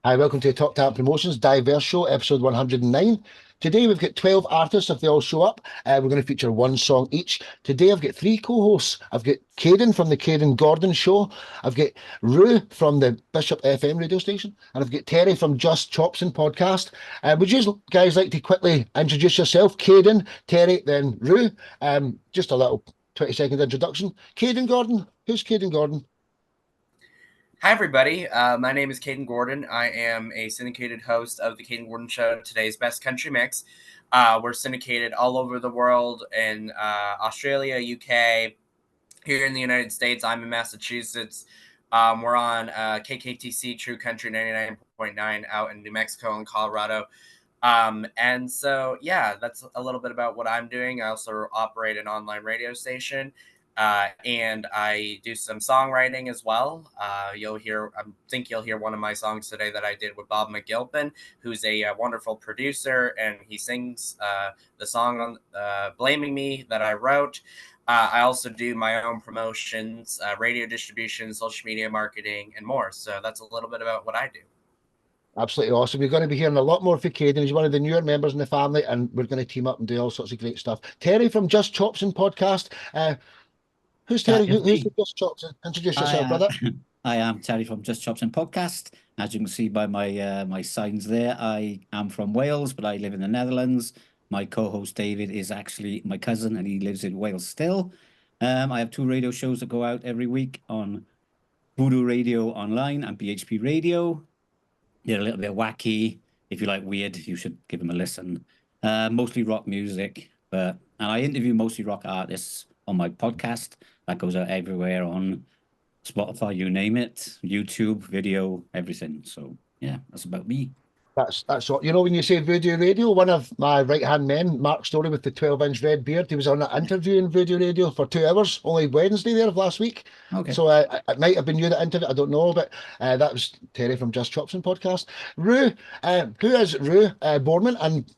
Hi, welcome to Top Talent Promotions Diverse Show, episode 109. Today we've got 12 artists. If they all show up, we're going to feature one song each. Today I've got three co-hosts. I've got Caden from the Caden Gordon Show. I've got Rue from the Bishop FM radio station. And I've got Terry from Just Chops and Podcast. Would you guys like to quickly introduce yourself? Caden, Terry, then Rue. Just a little 20-second introduction. Caden Gordon. Who's Caden Gordon? Hi, everybody. My name is Caden Gordon. I am a syndicated host of the Caden Gordon Show, today's best country mix. We're syndicated all over the world in Australia, UK, here in the United States. I'm in Massachusetts. We're on KKTC True Country 99.9 out in New Mexico and Colorado. And so, yeah, that's a little bit about what I'm doing. I also operate an online radio station. And I do some songwriting as well. I think you'll hear one of my songs today that I did with Bob McGilpin, who's a wonderful producer, and he sings the song on Blaming Me that I wrote. I also do my own promotions, radio distribution, social media marketing, and more. So that's a little bit about what I do. Absolutely awesome. You're going to be hearing a lot more from Caden. He's one of the newer members in the family, and we're going to team up and do all sorts of great stuff. Terry from Just Chops and Podcast. Who's Terry? Who's the Just Chops? Introduce yourself, brother. I am Terry from Just Chops and Podcast. As you can see by my signs there, I am from Wales, but I live in the Netherlands. My co-host David is actually my cousin, and he lives in Wales still. I have two radio shows that go out every week on Voodoo Radio Online and BHP Radio. They're a little bit wacky. If you like weird, you should give them a listen. Mostly rock music, and I interview mostly rock artists on my podcast that goes out everywhere on Spotify, you name it, YouTube, video, everything. So yeah, that's about me. That's all. You know, when you say Voodoo Radio, one of my right-hand men, Mark Story with the 12-inch red beard, he was on an interview in Voodoo Radio for 2 hours, only Wednesday there of last week. Okay. So it might have been you that interviewed, I don't know, but that was Terry from Just Chops and Podcast. Rue, who is Rue Borman, and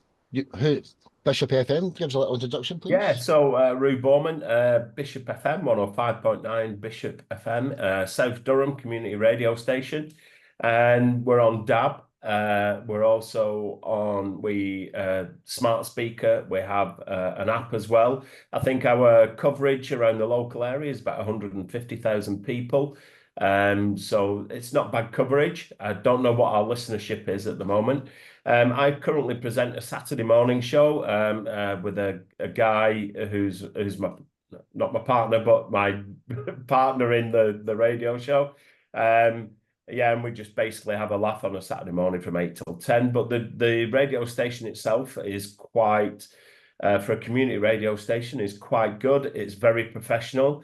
who Bishop FM? Give us a little introduction, please. Yeah, so Rue Borman, Bishop FM, 105.9 Bishop FM, South Durham community radio station, and we're on DAB. We're also on smart speaker. We have an app as well. I think our coverage around the local area is about 150,000 people. So it's not bad coverage. I don't know what our listenership is at the moment. I currently present a Saturday morning show with a guy who's not my partner, but my partner in the radio show. Yeah, and we just basically have a laugh on a Saturday morning from 8 till 10. But the radio station itself is quite, for a community radio station, is quite good. It's very professional.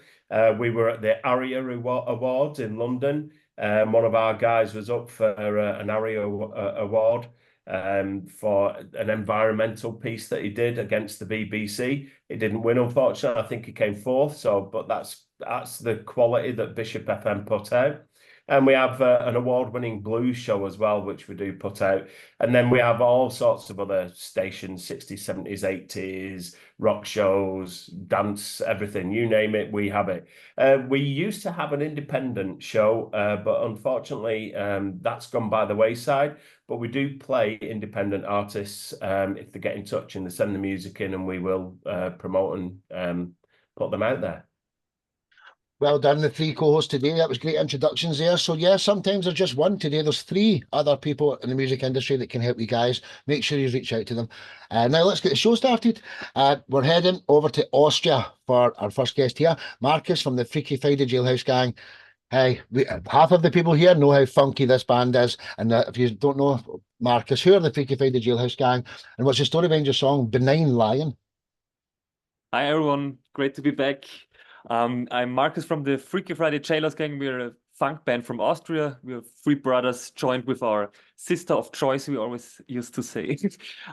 We were at the ARIA Awards in London. One of our guys was up for an ARIA award for an environmental piece that he did against the BBC. He didn't win, unfortunately. I think he came fourth. But that's the quality that Bishop FM put out. And we have an award-winning blues show as well, which we do put out. And then we have all sorts of other stations, 60s, 70s, 80s, rock shows, dance, everything, you name it, we have it. We used to have an independent show, but unfortunately, that's gone by the wayside. But we do play independent artists if they get in touch and they send the music in, and we will promote and put them out there. Well done, the three co-hosts today. That was great introductions there. So yeah, sometimes there's just one. Today there's three other people in the music industry that can help you guys. Make sure you reach out to them. Now let's get the show started. We're heading over to Austria for our first guest here, Marcus from the Freaky Friday Jailhouse Gang. Hey, half of the people here know how funky this band is. And if you don't know Marcus, who are the Freaky Friday Jailhouse Gang? And what's the story behind your song, Benign Lion? Hi everyone, great to be back. I'm Marcus from the Freaky Friday Jailhouse Gang. We're a funk band from Austria. We're three brothers joined with our sister of choice, we always used to say.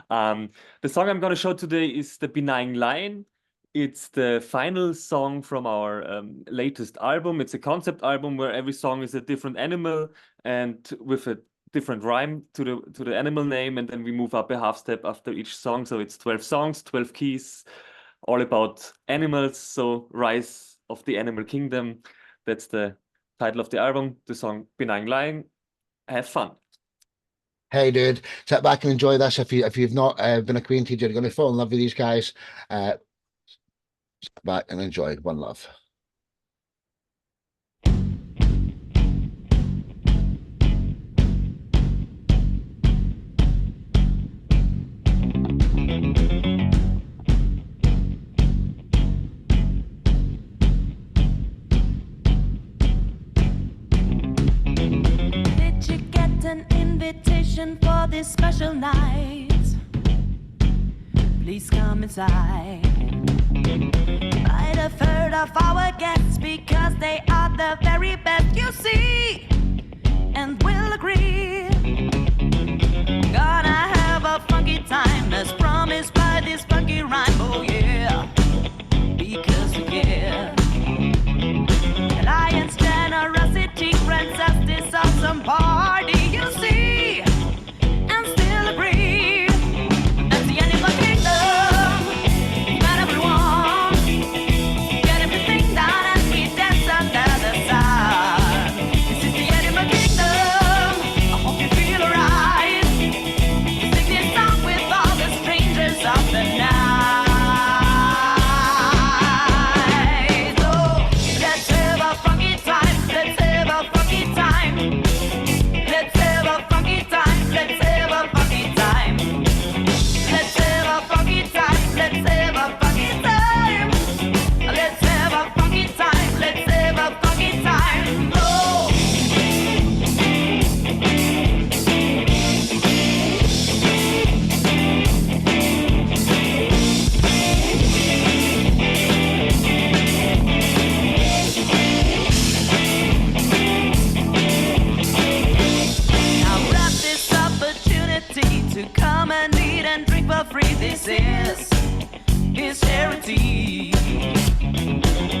The song I'm going to show today is the Benign Lion. It's the final song from our latest album. It's a concept album where every song is a different animal and with a different rhyme to the animal name, and then we move up a half step after each song. So it's 12 songs, 12 keys, all about animals. So Rise of the Animal Kingdom, that's the title of the album, the song Benign Lying. Have fun. Hey, dude, sit back and enjoy this. If you've not been acquainted, you're going to fall in love with these guys. Sit back and enjoy. One love. Did you get an invitation for this special night? Please come inside. Might have heard of our guests because they are the very best you see, and will agree. Gonna have a funky time as promised by this funky rhyme. Oh yeah, because we care. Lion's generosity grants us this awesome party, you see, and still agree. That's the animal kingdom, not everyone. Get everything done as we dance under the sun. This is the animal kingdom, I hope you feel alright. Sing this song with all the strangers of the night. To come and eat and drink for free. This is his charity. I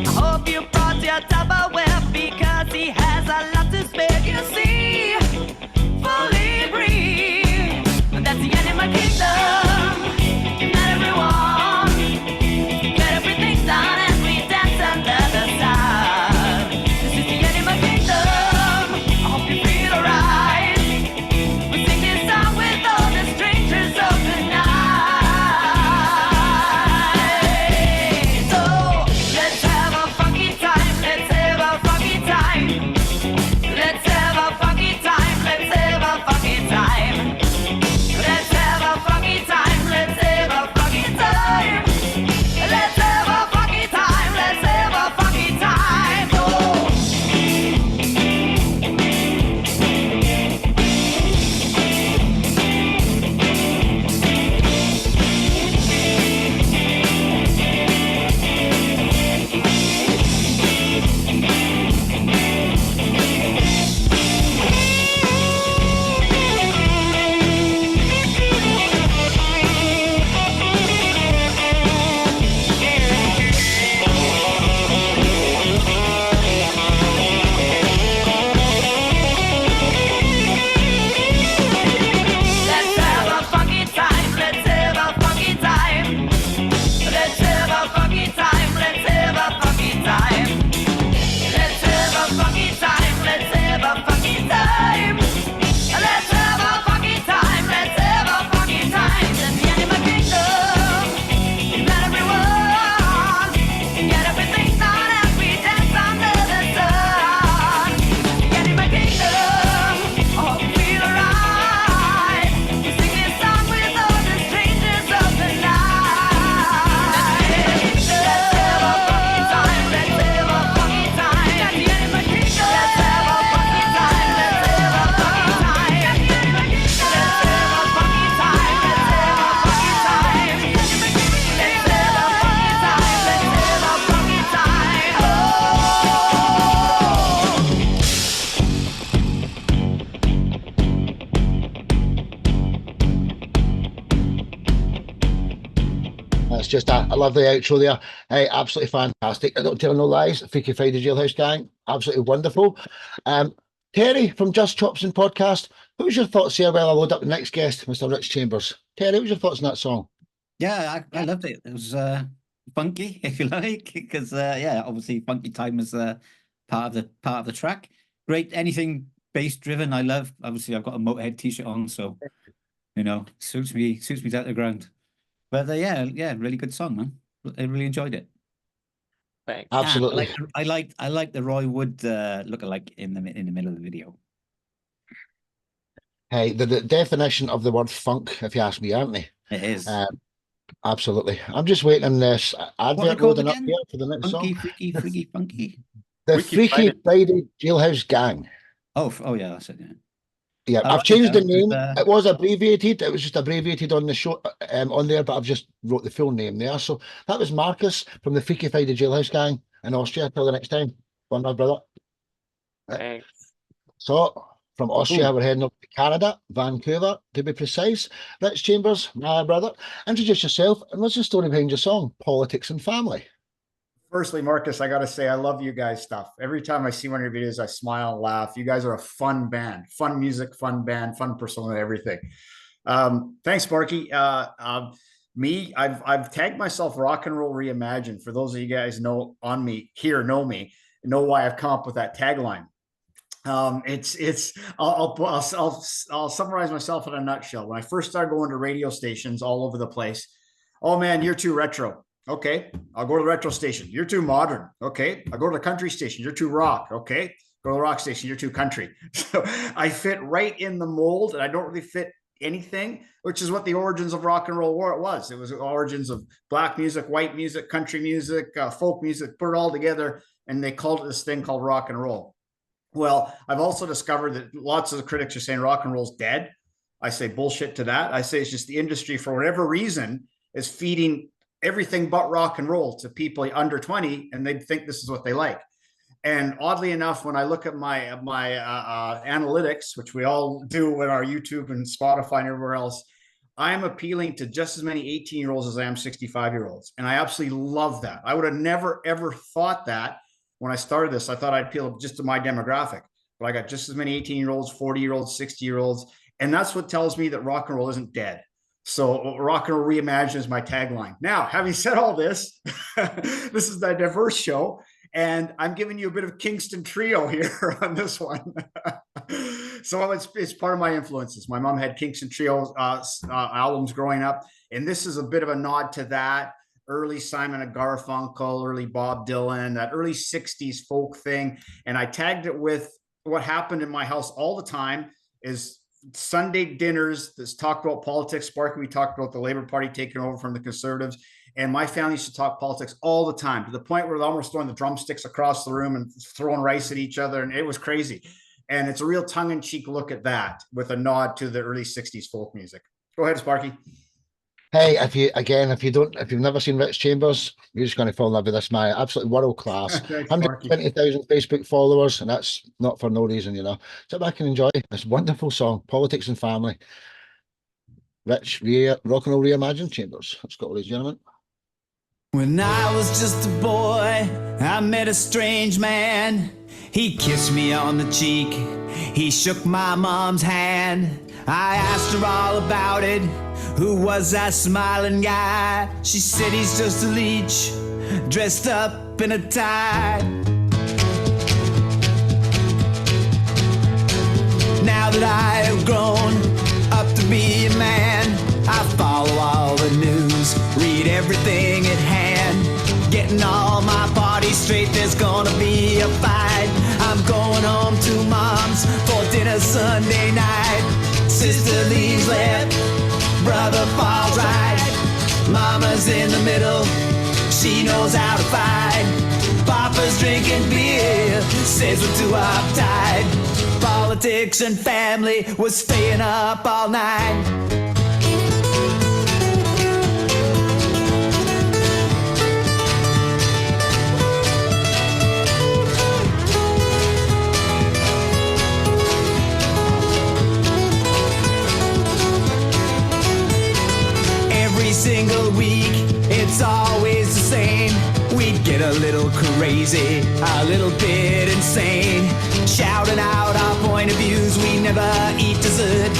hope you brought your Tupperware because he has a lot to spare. You see, fully agree. That's the animal kingdom. Not everyone get everything done as we dance under the sun. This is the animal kingdom. I hope you feel alright. We sing this song with all the strangers of the night. So let's have a funky time. Let's have a funky time. Let's have a funky time. Let's have a funky time. Let's have a funky time. Let's have a funky time. Let's have a funky time. Let's have a funky time. Oh. Let's have a funky time. Let's have a funky time. Let's have a funky time. Let's have a funky time. Let's have a funky time. Let's have a funky time. Let's have a funky time. Let's have a funky time. That's the animal kingdom. Not everyone get everything done as we dance under the sun. The animal kingdom. Oh, feel alright. We sing this song with all the strangers of the night. Let's have a funky time. Let's have a funky time. Got the animal kingdom. Let's have a funky time. Let's have a funky time. Got the animal kingdom. Let's have a funky time. Let's have a funky time. Let's have a funky time. Let's have a funky time. Oh. That's just a lovely outro there. Hey, absolutely fantastic. I don't tell no lies. Freaky Friday Jailhouse Gang, absolutely wonderful. Terry from Just Chops and Podcast, what was your thoughts here while I load up the next guest, Mr. Rich Chambers? Terry, what was your thoughts on that song? Yeah, I loved it. It was funky, if you like, because yeah, obviously funky time is part of the track. Great, anything bass driven, I love. Obviously, I've got a Motorhead t-shirt on, so suits me down to the ground. But yeah, really good song, man. I really enjoyed it. Thanks. Absolutely. I like the Roy Wood lookalike in the middle of the video. Hey, the definition of the word funk, if you ask me, aren't they? It is. Absolutely. I'm just waiting on this advert called loading up again? here for the next Funky, song. freaky, freaky, funky. The Freaky Freaky Friday Jailhouse Gang. Oh yeah, that's it. Yeah. Yeah, I I've like changed the that. name. It's, It was abbreviated. It was just abbreviated on the show on there, but I've just wrote the full name there. So that was Marcus from the Freaky Friday Jailhouse Gang in Austria. Till the next time. One, my brother. Thanks. So from Austria, we're heading up to Canada, Vancouver, to be precise. Rich Chambers, my brother, introduce yourself and what's the story behind your song, Politics and Family? Firstly, Marcus, I got to say, I love you guys' stuff. Every time I see one of your videos, I smile and laugh. You guys are a fun band, fun music, fun band, fun persona, everything. Thanks, Sparky. I've tagged myself Rock and Roll Reimagined. For those of you guys know me, know why I've come up with that tagline. I'll summarize myself in a nutshell. When I first started going to radio stations all over the place, oh man, you're too retro. Okay, I'll go to the retro station. You're too modern. Okay, I'll go to the country station. You're too rock. Okay, go to the rock station. You're too country. So I fit right in the mold, and I don't really fit anything, which is what the origins of rock and roll was. It was the origins of black music, white music, country music, folk music, put it all together, and they called it this thing called rock and roll. Well, I've also discovered that lots of the critics are saying rock and roll's dead. I say bullshit to that. I say it's just the industry, for whatever reason, is feeding everything but rock and roll to people under 20, and they think this is what they like. And oddly enough, when I look at my analytics, which we all do with our YouTube and Spotify and everywhere else, I'm appealing to just as many 18-year-olds as I am 65-year-olds. And I absolutely love that. I would have never, ever thought that when I started this. I thought I'd appeal just to my demographic, but I got just as many 18-year-olds, 40-year-olds, 60-year-olds. And that's what tells me that rock and roll isn't dead. So Rock and Roll Reimagined is my tagline. Now, having said all this, this is the Diverse Show, and I'm giving you a bit of Kingston Trio here on this one. So it's part of my influences. My mom had Kingston Trio albums growing up, and this is a bit of a nod to that. Early Simon and Garfunkel, early Bob Dylan, that early 60s folk thing. And I tagged it with what happened in my house all the time is Sunday dinners that's talked about politics. Sparky, we talked about the Labour Party taking over from the Conservatives, and my family used to talk politics all the time, to the point where they're almost throwing the drumsticks across the room and throwing rice at each other, and it was crazy. And it's a real tongue-in-cheek look at that with a nod to the early 60s folk music. Go ahead, Sparky. Hey, if you've never seen Rich Chambers, you're just going to fall in love with this man. Absolutely world class. 120,000 Facebook followers, and that's not for no reason, Sit back and enjoy this wonderful song, Politics and Family. Rich, Rock and Roll Reimagined, Chambers. Let's go, ladies and gentlemen. When I was just a boy, I met a strange man. He kissed me on the cheek. He shook my mom's hand. I asked her all about it. Who was that smiling guy? She said he's just a leech, dressed up in a tie. Now that I have grown up to be a man, I follow all the news, read everything at hand. Getting all my parties straight, there's gonna be a fight. I'm going home to mom's for dinner Sunday night. Sister leaves left, brother falls right. Mama's in the middle, she knows how to fight. Papa's drinking beer, says we're too uptight. Politics and family, we're staying up all night. Single week, it's always the same. We'd get a little crazy, a little bit insane, shouting out our point of views. We never eat dessert,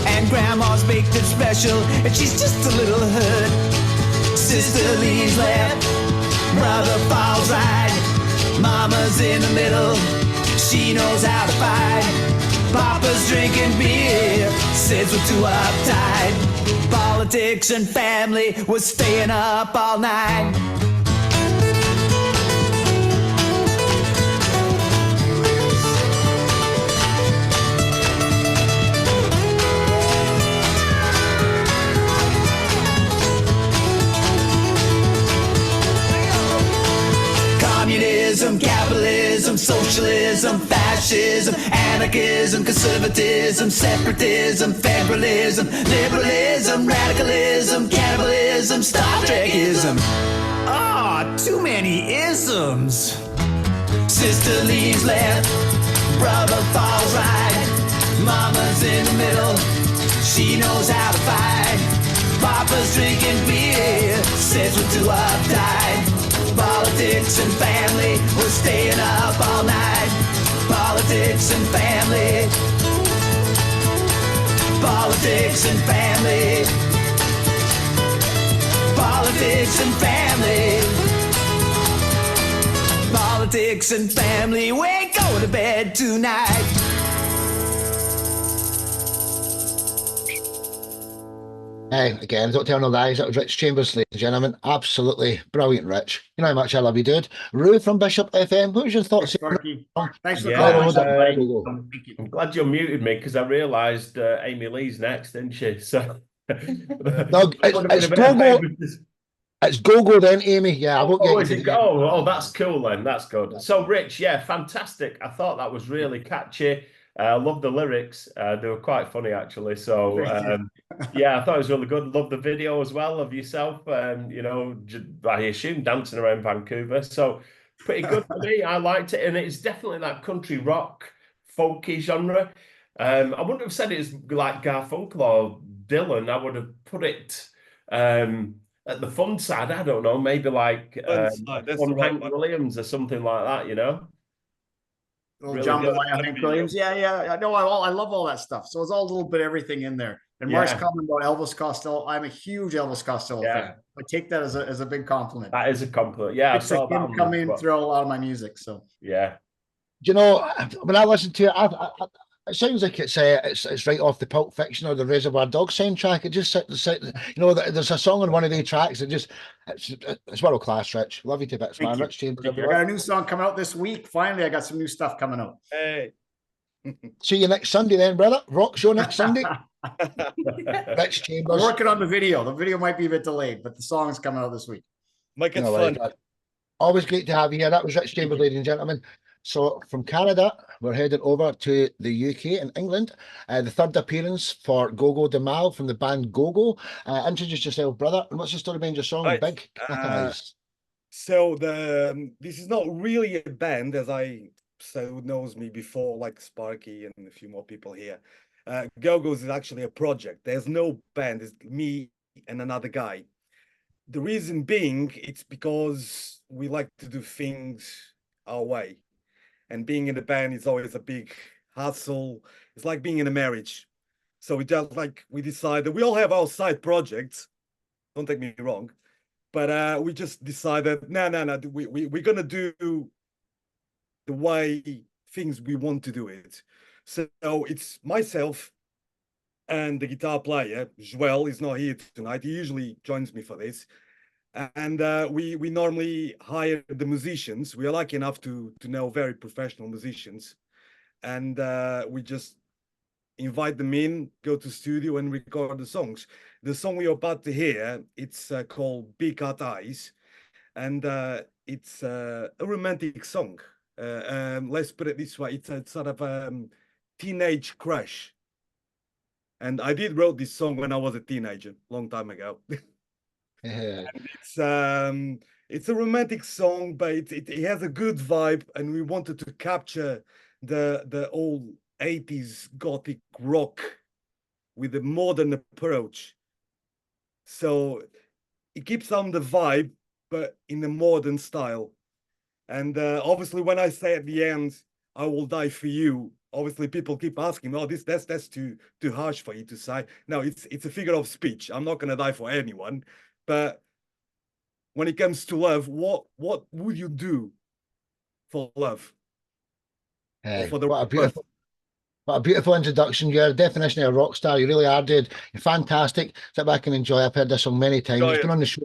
and grandma's baked it special, and she's just a little hurt. Sister leaves left, brother falls right. Mama's in the middle, she knows how to fight. Papa's drinking beer, says we're too uptight. Politics and family was staying up all night. Communism, capitalism, socialism, fascism, anarchism, conservatism, separatism, federalism, liberalism, radicalism, cannibalism, Star Trekism. Ah, too many isms. Sister leaves left, brother falls right. Mama's in the middle, she knows how to fight. Papa's drinking beer, says we're too uptight. Politics and family, we're staying up all night. Politics and family. Politics and family. Politics and family. Politics and family, we're going to bed tonight. Hey, again, don't tell no lies. That was Rich Chambers, ladies and gentlemen. Absolutely brilliant, Rich. You know how much I love you, dude. Rue from Bishop FM. What was your thoughts? Sparky. Thanks for Yeah, calling. I'm glad you muted me because I realised Amy Lee's next, didn't she? So No, it's Go-Go. It's Go-Go then, Amy. Yeah, I won't get is into it the go? Oh, that's cool then. That's good. So, Rich, yeah, fantastic. I thought that was really catchy. I love the lyrics. They were quite funny, actually. So, yeah, I thought it was really good. Love the video as well of yourself. You know, I assume dancing around Vancouver. So, pretty good for me. I liked it, and it's definitely that country rock, folky genre. I wouldn't have said it's like Garfunkel or Dylan. I would have put it at the fun side. I don't know, maybe like Hank Williams or something like that. You know. Little jambalaya, Hank Williams. Yeah. No, I love all that stuff. So it's all a little bit everything in there. And Mark's comment about Elvis Costello. I'm a huge Elvis Costello fan. I take that as a big compliment. That is a compliment. Yeah, I saw him come in through a lot of my music. So yeah. Do you know, when I listen to it, it sounds like it's right off the Pulp Fiction or the Reservoir Dogs soundtrack. It just, you know, there's a song on one of the tracks. It's world class, Rich. Love you to bits, man. Rich Chambers. I got a new song coming out this week. Finally, I got some new stuff coming out. Hey. See you next Sunday then, brother. Rock show next Sunday. Rich Chambers. I'm working on the video. The video might be a bit delayed, but the song's coming out this week. Might get fun. Always great to have you here. That was Rich Chambers, ladies and gentlemen. So from Canada, we're heading over to the UK and England. The third appearance for Gogo Demal from the band Gogo. Introduce yourself, brother. And what's the story behind your song, Right. Big Eyes? So this is not really a band, as who knows me before, like Sparky and a few more people here. Go-Go's is actually a project. There's no band. It's me and another guy. The reason being, it's because we like to do things our way. And being in a band is always a big hassle. It's like being in a marriage. So we decided, we all have our side projects. Don't take me wrong. But we just decided, no, we're going to do the way things we want to do it. So it's myself and the guitar player, Joel, is not here tonight. He usually joins me for this. And we normally hire the musicians. We are lucky enough to know very professional musicians. And we just invite them in, go to studio and record the songs. The song we're about to hear, it's called Big Eyes. And it's a romantic song. Let's put it this way. It's a sort of teenage crush. And I wrote this song when I was a teenager, long time ago. And it's a romantic song, but it has a good vibe, and we wanted to capture the old 80s gothic rock with a modern approach. So it keeps on the vibe, but in a modern style. And obviously, when I say at the end, "I will die for you," obviously people keep asking, "Oh, that's too harsh for you to say." No, it's a figure of speech. I'm not gonna die for anyone. But when it comes to love, what would you do for love. Or Hey, for the what a right beautiful, person. what a beautiful introduction. You're a definition of a rock star. You really are, dude. You're fantastic. Sit back and enjoy. I've heard this song many times. Enjoy It's been it. on the show.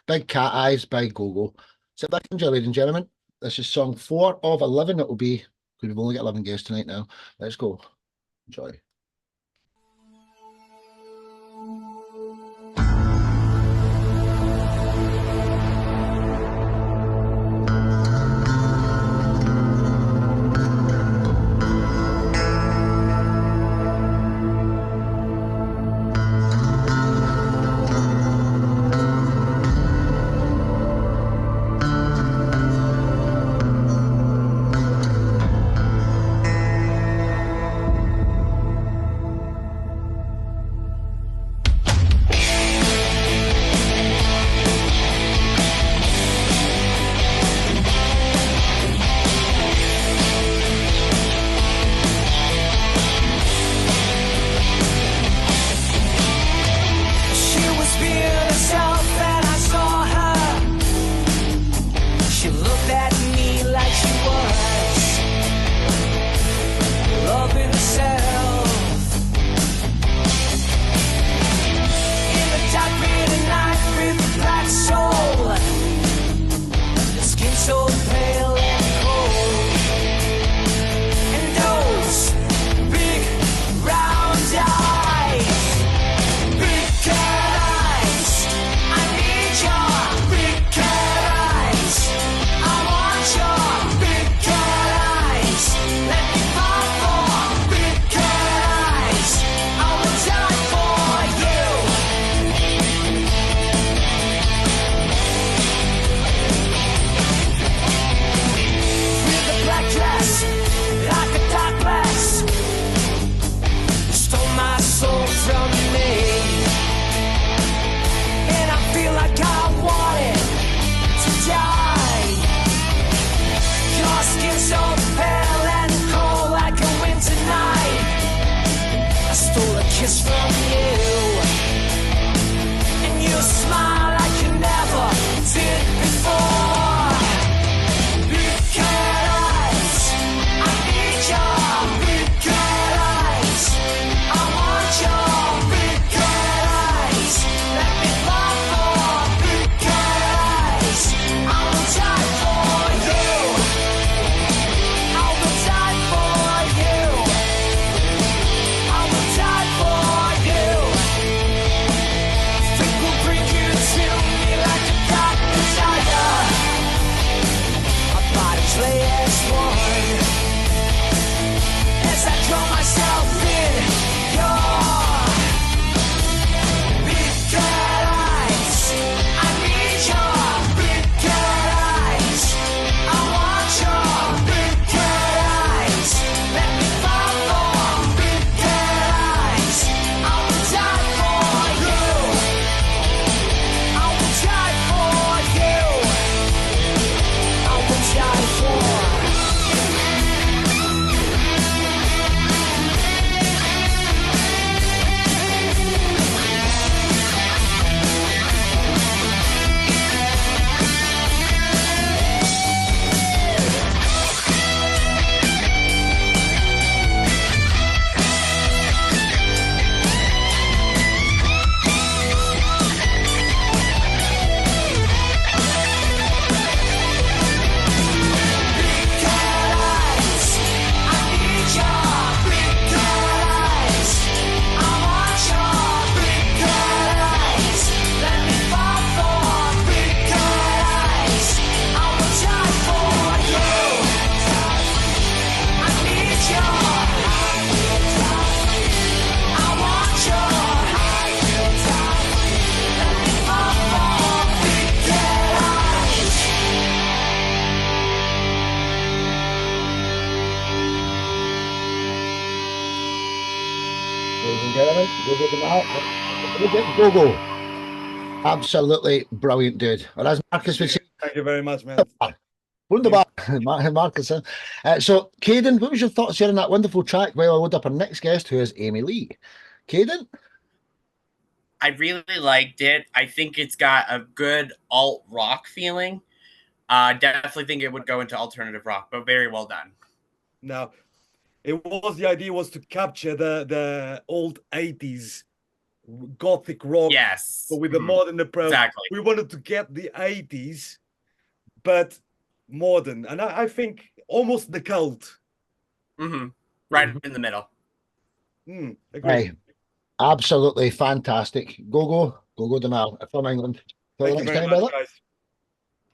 Big cat eyes, big go-go. Sit back and enjoy, ladies and gentlemen. This is song 4 of 11. It will be, because we've only got 11 guests tonight now. Let's go. Enjoy. She was being herself and I saw her. She looked at me like she was loving herself. In the dark green of night with a black soul, the skin so pale and cold, and those big round eyes. Big cat eyes, I need your big cat eyes. I want your big cat eyes. Let me fall for big cat eyes. I will die for you. With a black dress, like a dark glass, stole my soul from me. And I feel like I wanted to die. Your skin so pale and cold like a winter night. I stole a kiss from you, and you smile like you never did before. Big cat eyes, I need your big cat eyes. I want your big cat eyes. Let me fall for big cat eyes. I will die for you. I will die for you. I will die for you. Fate will bring you to me like a dark desire. Our bodies lay as one as I draw myself in your big cat eyes. I need your big cat eyes. I want your big cat eyes. Let me fall for big cat eyes. I will die for you. I will die for you. I will die for. Ladies and gentlemen, go-go. Absolutely brilliant, dude. Or as Marcus would say, Thank you very much, man. wunderbar. Marcus. So, Caden, what was your thoughts hearing that wonderful track while I load up our next guest, who is Amy Lee? Caden? I really liked it. I think it's got a good alt rock feeling. Definitely think it would go into alternative rock, but very well done. Now, the idea was to capture the old 80s gothic rock, Yes. but with a modern approach. Exactly. We wanted to get the 80s, but modern. And I think almost the cult. Right in the middle. Agree. Right. Absolutely fantastic. Go Donal from England. For the Thank you next very time, much, brother. guys.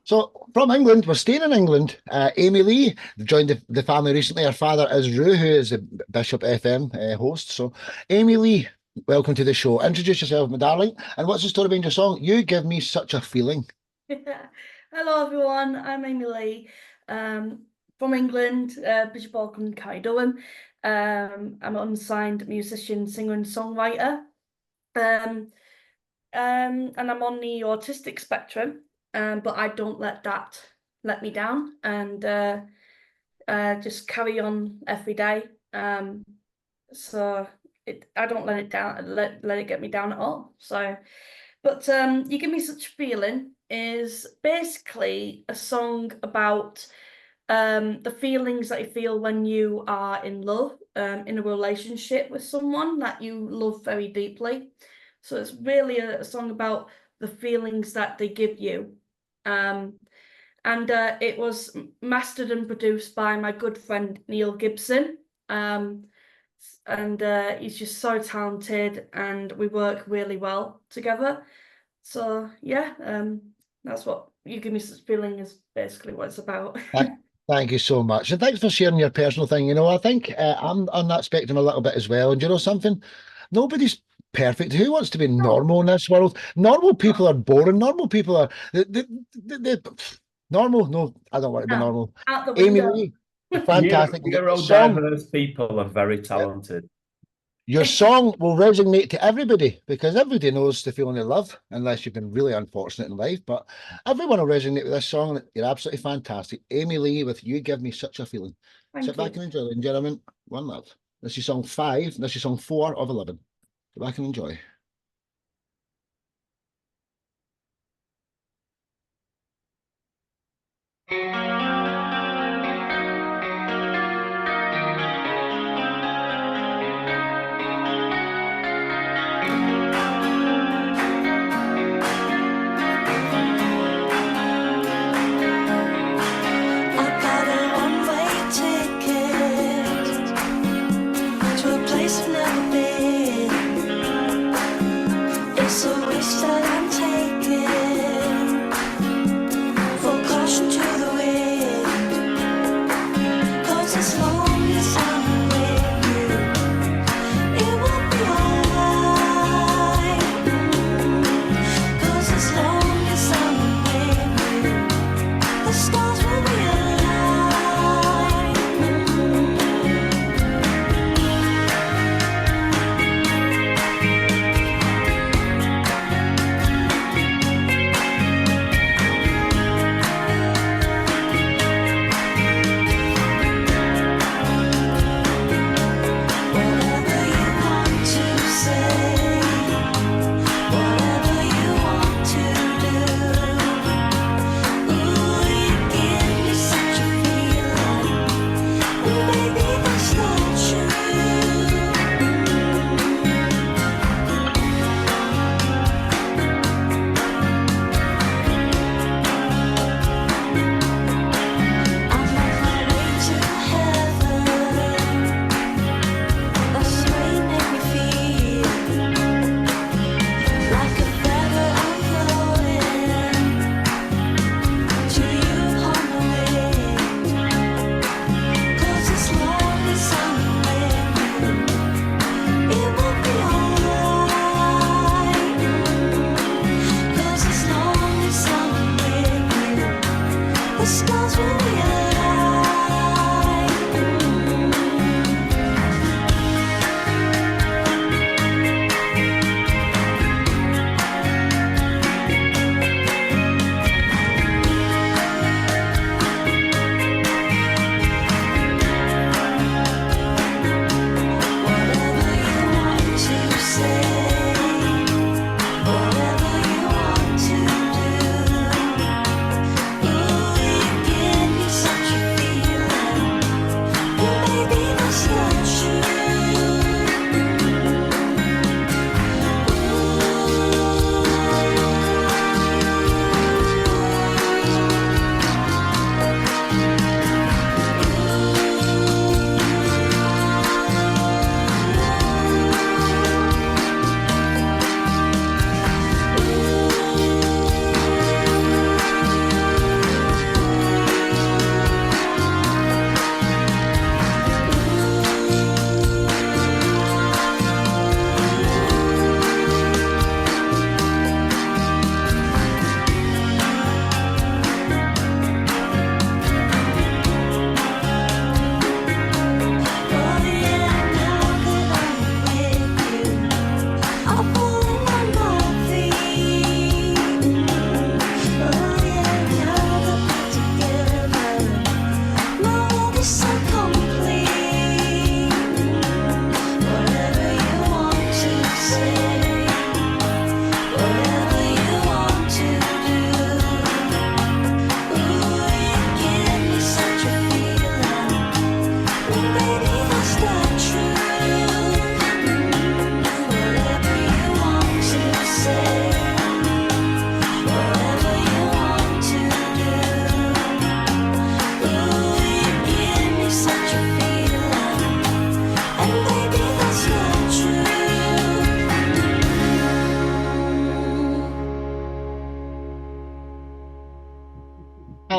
So from England, we're staying in England. Amy Lee joined the family recently. Her father is Rue, who is the Bishop FM host. So Amy Lee, welcome to the show. Introduce yourself, my darling. And what's the story behind your song? You Give Me Such a Feeling. Hello everyone, I'm Amy Lee, from England, Bishop Auckland, County Durham. I'm an unsigned musician, singer and songwriter. And I'm on the autistic spectrum, but I don't let that let me down, and just carry on every day. So I don't let it down, let it get me down at all. So, but You Give Me Such a Feeling is basically a song about the feelings that you feel when you are in love, in a relationship with someone that you love very deeply. So it's really a song about the feelings that they give you. And it was mastered and produced by my good friend Neil Gibson. And he's just so talented, and we work really well together. So yeah, that's what You Give Me Such a Feeling is basically what it's about. Thank you so much. And thanks for sharing your personal thing. You know, I think I'm on that spectrum a little bit as well. And you know something? Nobody's perfect. Who wants to be normal in this world? Normal people are boring. Normal people are normal. No, I don't want to be normal. Out the Amy window. Lee, fantastic. Neurodiverse people are very talented. Your song will resonate to everybody because everybody knows the feeling of love, unless you've been really unfortunate in life. But everyone will resonate with this song. You're absolutely fantastic. Amy Lee with You Give Me Such a Feeling. Sit back and enjoy, ladies and gentlemen. One love. This is song 5. This is song 4 of 11. Sit back and enjoy.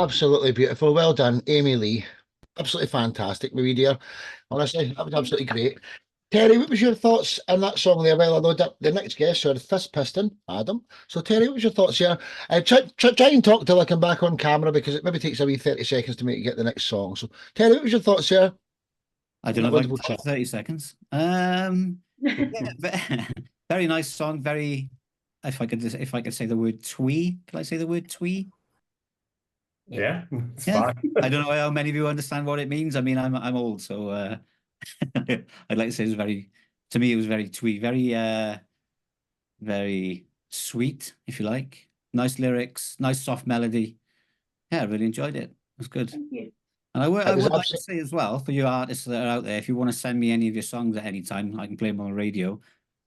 Absolutely beautiful. Well done, Amy Lee. Absolutely fantastic, my wee dear. Honestly, that was absolutely great. Terry, what was your thoughts on that song there? Well, I know that the next guest, the Fist Piston, Adam. So, Terry, what was your thoughts here? Try and talk till I come back on camera because it maybe takes a wee 30 seconds to make you get the next song. So, Terry, what was your thoughts here? I don't know if I can talk 30 seconds. Yeah, very nice song. Very, if I could say the word twee, can I say the word twee? Yeah, it's Yeah. fine. I don't know how many of you understand what it means. I mean, I'm old, so I'd like to say to me, it was very twee, very sweet, if you like. Nice lyrics, nice soft melody. Yeah, I really enjoyed it. It was good. Thank you. And I would like to say as well, for you artists that are out there, if you want to send me any of your songs at any time, I can play them on the radio.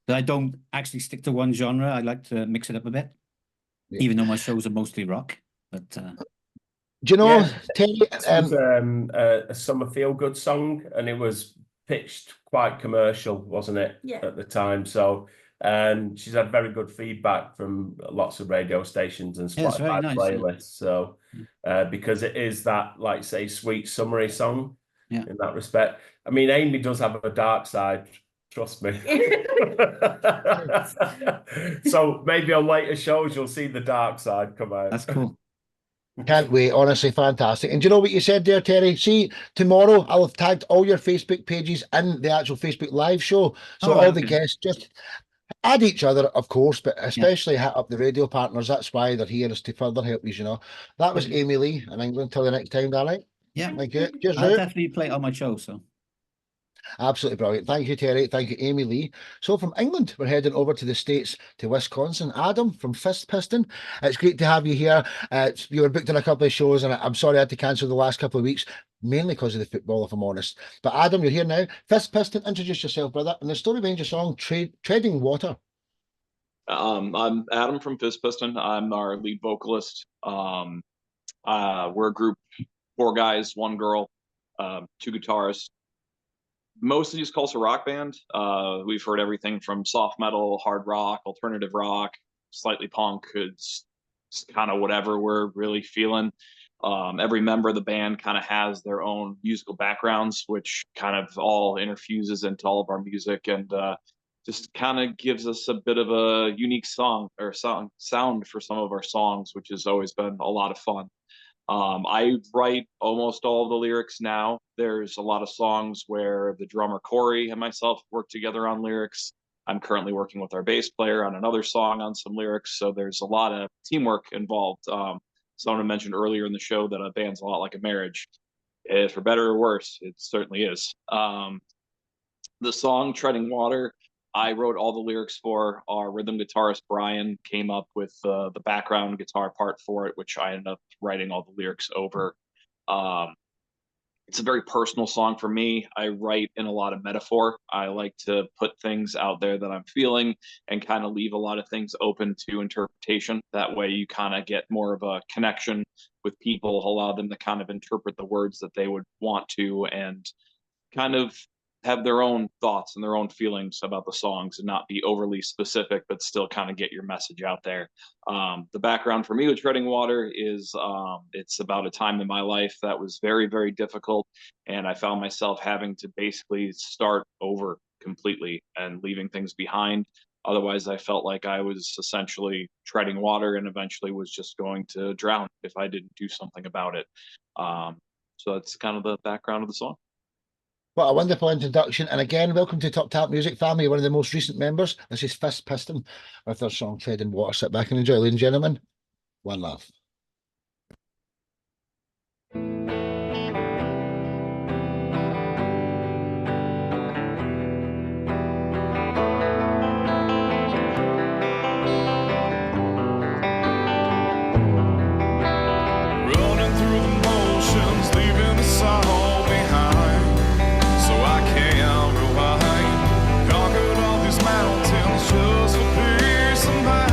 But I don't actually stick to one genre. I like to mix it up a bit, even though my shows are mostly rock. But do you know, Terry? This was a summer feel-good song, and it was pitched quite commercial, wasn't it, at the time? So she's had very good feedback from lots of radio stations and Spotify playlists. So because it is that, like say, sweet summery song in that respect. I mean, Amy does have a dark side, trust me. So maybe on later shows you'll see the dark side come out. That's cool. Can't wait, honestly, fantastic. And do you know what you said there, Terry? See, tomorrow I'll have tagged all your Facebook pages in the actual Facebook live show. So all the guests just add each other, of course, but especially hit up the radio partners. That's why they're here, is to further help you, you know. That was Amy Lee in England. Till the next time, darling. Yeah. Thank you. Cheers, I'll definitely play it on my show, so. Absolutely brilliant. Thank you, Terry. Thank you, Amy Lee. So from England, we're heading over to the States, to Wisconsin. Adam from Fist Piston. It's great to have you here. You were booked in a couple of shows, and I'm sorry I had to cancel the last couple of weeks, mainly because of the football, if I'm honest. But Adam, you're here now. Fist Piston, introduce yourself, brother, and the story behind your song, Treading Water. I'm Adam from Fist Piston. I'm our lead vocalist. We're a group, 4 guys, 1 girl, 2 guitarists. Most of these call us a rock band. We've heard everything from soft metal, hard rock, alternative rock, slightly punk. It's kind of whatever we're really feeling. Every member of the band kind of has their own musical backgrounds, which kind of all interfuses into all of our music, and just kind of gives us a bit of a unique sound for some of our songs, which has always been a lot of fun. I write almost all of the lyrics now. There's a lot of songs where the drummer Corey and myself work together on lyrics. I'm currently working with our bass player on another song on some lyrics. So there's a lot of teamwork involved. Someone mentioned earlier in the show that a band's a lot like a marriage. For better or worse, it certainly is. The song Treading Water, I wrote all the lyrics for. Our rhythm guitarist Brian came up with the background guitar part for it, which I ended up writing all the lyrics over. It's a very personal song for me. I write in a lot of metaphor. I like to put things out there that I'm feeling and kind of leave a lot of things open to interpretation. That way you kind of get more of a connection with people, allow them to kind of interpret the words that they would want to, and kind of have their own thoughts and their own feelings about the songs and not be overly specific, but still kind of get your message out there. The background for me with Treading Water is it's about a time in my life that was very, very difficult. And I found myself having to basically start over completely and leaving things behind. Otherwise, I felt like I was essentially treading water and eventually was just going to drown if I didn't do something about it. So that's kind of the background of the song. What a wonderful introduction. And again, welcome to Top Tap Music Family, one of the most recent members. This is Fist Piston with their song Treading Water. Sit back and enjoy, ladies and gentlemen. One love. Running through the motions, leaving the sorrow behind. So I can't rewind. Conquered all these mountains just for peace and mind.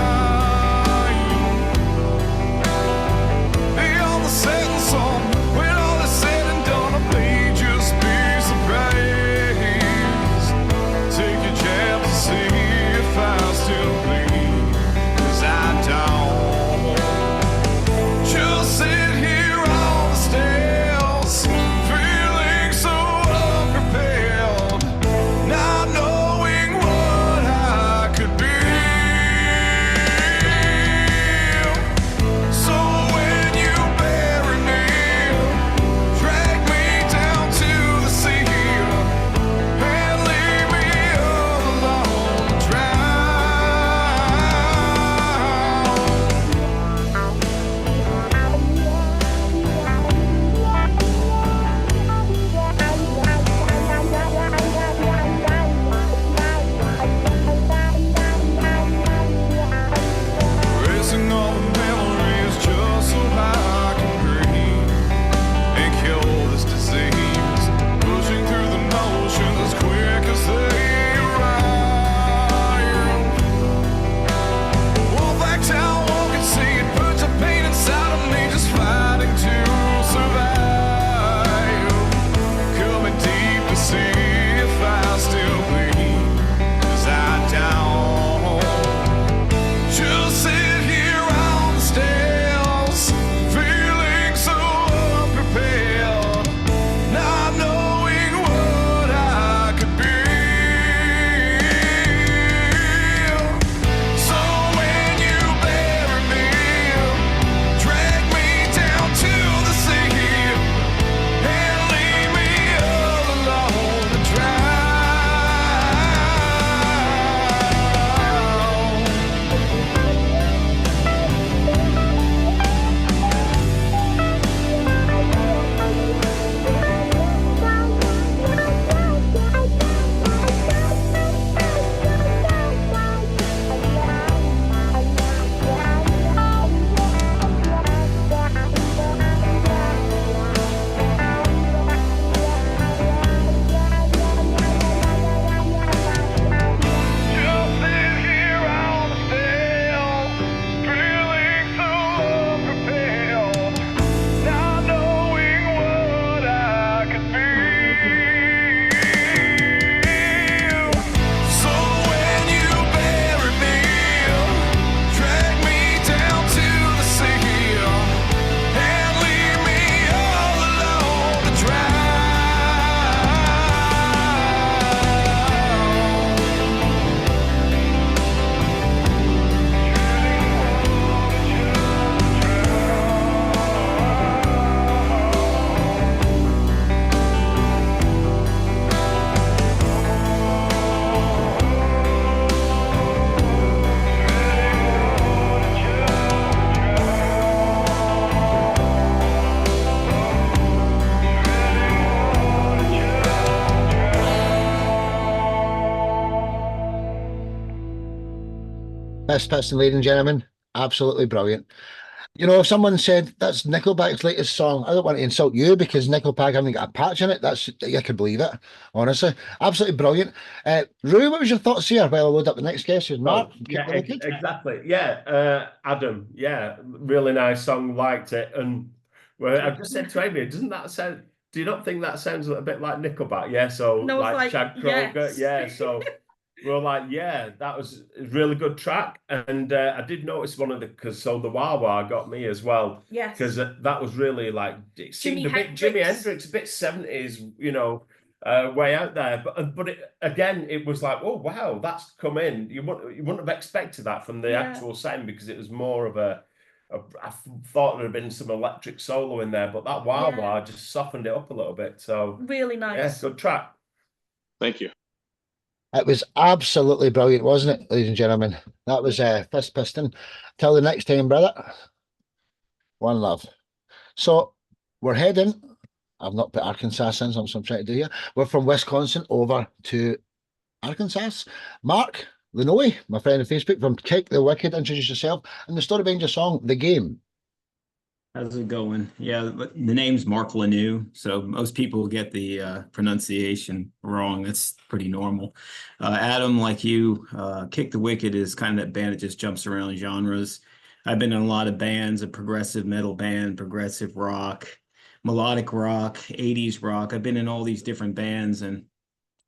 Best Piston, ladies and gentlemen, absolutely brilliant. You know, if someone said that's Nickelback's latest song, I don't want to insult you because Nickelback haven't got a patch in it. That's, I can believe it, honestly. Absolutely brilliant. Rui, what was your thoughts here while I load up the next guest? Who's Mark? Yeah, exactly. Yeah, Adam. Yeah, really nice song. Liked it. And well, I just said to Amy, doesn't that sound? Do you not think that sounds a little bit like Nickelback? Yeah. So No, it's like, Chad Kroger. yes. Yeah. So we're like, yeah, that was a really good track. And I did notice one of the the Wah Wah got me as well. Yes. Because that was really like it seemed a bit Jimi Hendrix, a bit 70s, you know. Way out there, but it was like, oh wow, that's come in. You wouldn't have expected that from the actual sound because it was more of I thought there'd been some electric solo in there, but that wah wah just softened it up a little bit. So really nice. Yeah, good track. Thank you. It was absolutely brilliant, wasn't it, ladies and gentlemen? That was Fist Piston. Till the next time, brother. One love. So we're heading. I've not put Arkansas in, so I'm trying to do here. We're from Wisconsin over to Arkansas. Mark Lenoy, my friend on Facebook from Kick the Wicked, introduce yourself and the story behind your song, The Game. How's it going? Yeah, the name's Mark Lanoux, so most people get the pronunciation wrong. That's pretty normal. Adam, like you, Kick the Wicked is kind of that band that just jumps around genres. I've been in a lot of bands, a progressive metal band, progressive rock, melodic rock, 80s rock. I've been in all these different bands, and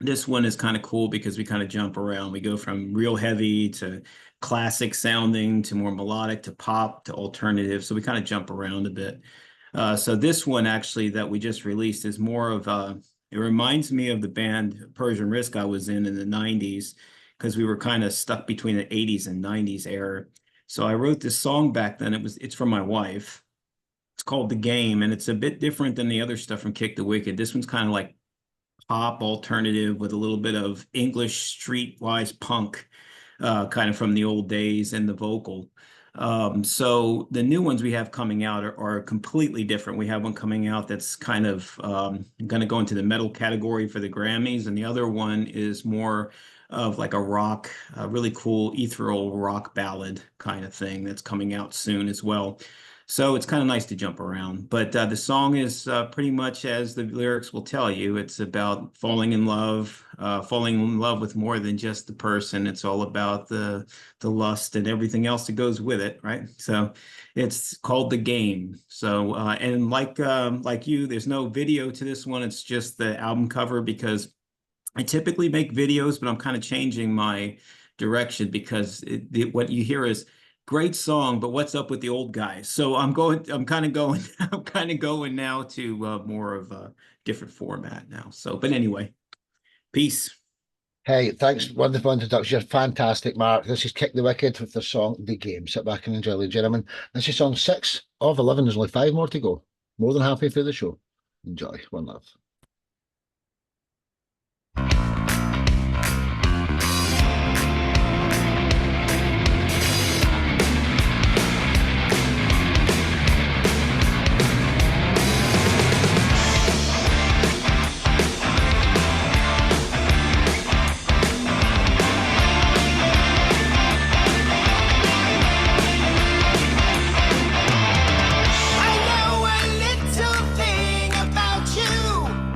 this one is kind of cool because we kind of jump around. We go from real heavy to classic sounding to more melodic to pop to alternative. So we kind of jump around a bit. So this one actually that we just released is more of it reminds me of the band Persian Risk I was in the 90s because we were kind of stuck between the 80s and 90s era. So I wrote this song back then. It's from my wife. It's called The Game, and it's a bit different than the other stuff from Kick the Wicked. This one's kind of like pop alternative with a little bit of English streetwise punk, kind of from the old days in the vocal. So the new ones we have coming out are completely different. We have one coming out that's kind of going to go into the metal category for the Grammys, and the other one is more of like a rock, really cool ethereal rock ballad kind of thing that's coming out soon as well. So it's kind of nice to jump around. But the song is pretty much as the lyrics will tell you. It's about falling in love with more than just the person. It's all about the lust and everything else that goes with it, right? So it's called The Game. So and like you, there's no video to this one. It's just the album cover because I typically make videos, but I'm kind of changing my direction because what you hear is great song, but what's up with the old guys? So I'm kind of going now to more of a different format now. So, but anyway, peace. Hey, thanks. Wonderful introduction. You're fantastic, Mark. This is Kick the Wicked with the song The Game. Sit back and enjoy, ladies and gentlemen. This is song 6 of 11. There's only 5 more to go. More than halfway through the show. Enjoy. One love. I know a little thing about you.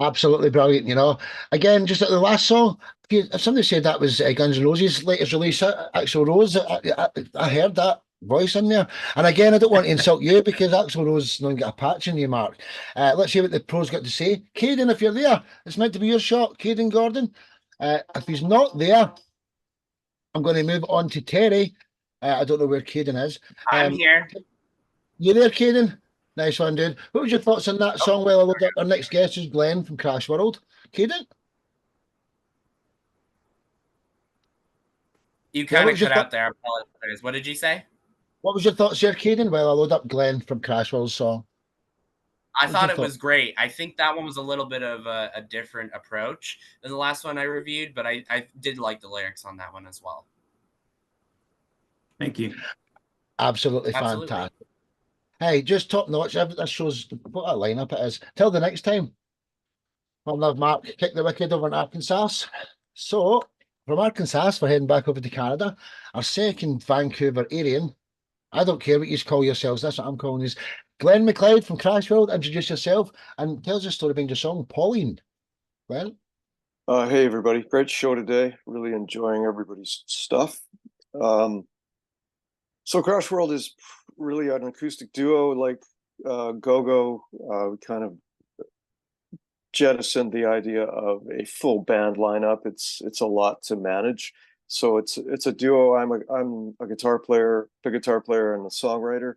Absolutely brilliant, you know. Again, just at the last song, if somebody said that was Guns N' Roses' latest release, Axl Rose, I heard that voice in there. And again, I don't want to insult you because Axl Rose don't get a patch in you, Mark. Let's hear what the pros got to say. Caden, if you're there, it's meant to be your shot. Caden Gordon. If he's not there, I'm going to move on to Terry. I don't know where Caden is. I'm here. You there, Caden? Nice one, dude. What was your thoughts on that song? Well, our next guest is Glenn from Crash World. Caden? You kind of cut out there. I apologize. What did you say? What was your thoughts there, Caden? Well, I load up Glenn from Crash World's song. I thought it was great. I think that one was a little bit of a different approach than the last one I reviewed, but I did like the lyrics on that one as well. Thank you. Absolutely fantastic. Hey, just top notch. That shows what a lineup it is. Till the next time. One love, Mark. Kick the wicked over in Arkansas. So, from Arkansas, we're heading back over to Canada. Our second Vancouver Aryan. I don't care what you call yourselves. That's what I'm calling you. Glenn McLeod from Crash World. Introduce yourself and tell us a story behind your song, Pauline. Glenn? Hey, everybody. Great show today. Really enjoying everybody's stuff. So Crash World is really an acoustic duo like Go-Go. We kind of jettisoned the idea of a full band lineup. It's a lot to manage. So it's a duo. I'm a guitar player, the guitar player and the songwriter.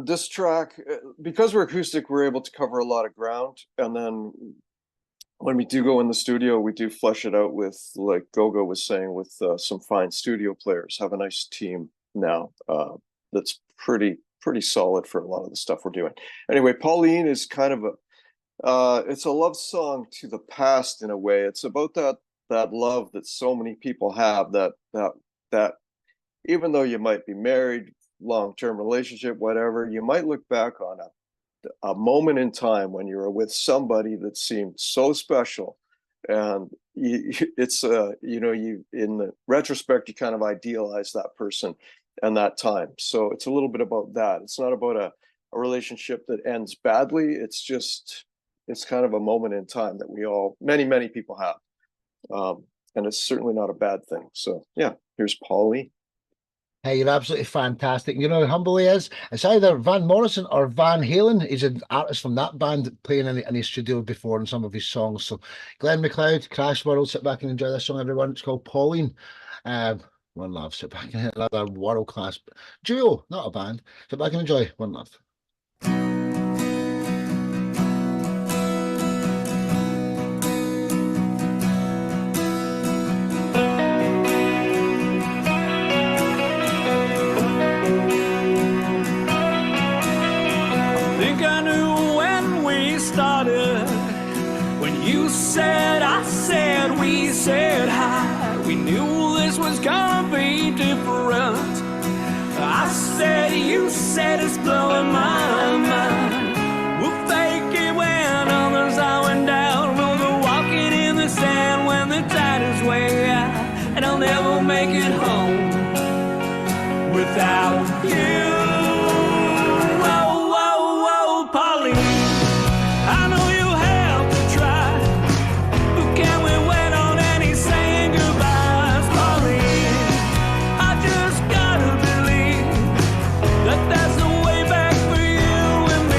This track, because we're acoustic, we're able to cover a lot of ground. And then when we do go in the studio, we do flesh it out with, like Go-Go was saying, with some fine studio players. Have a nice team now that's pretty solid for a lot of the stuff we're doing. Anyway, Pauline is kind of it's a love song to the past in a way. It's about that love that so many people have, that even though you might be married, long-term relationship, whatever, you might look back on a moment in time when you were with somebody that seemed so special, and it's you know, you in the retrospect you kind of idealize that person and that time. So it's a little bit about that. It's not about a relationship that ends badly. It's kind of a moment in time that we all, many people have, and it's certainly not a bad thing. So yeah, here's Pauline. Hey, you're absolutely fantastic. You know how humble he is? It's either Van Morrison or Van Halen. He's an artist from that band playing in his studio before in some of his songs. So Glenn McLeod, Crash World, sit back and enjoy this song, everyone. It's called Pauline. One love. Sit back and hit another world-class duo, not a band. Sit back and enjoy. One love. Said, I said, we said hi. We knew this was gonna be different. I said, you said, it's blowing my mind. We'll fake it when others are going down. We'll go walking in the sand when the tide is way out. And I'll never make it home without you. That's the way back for you and me.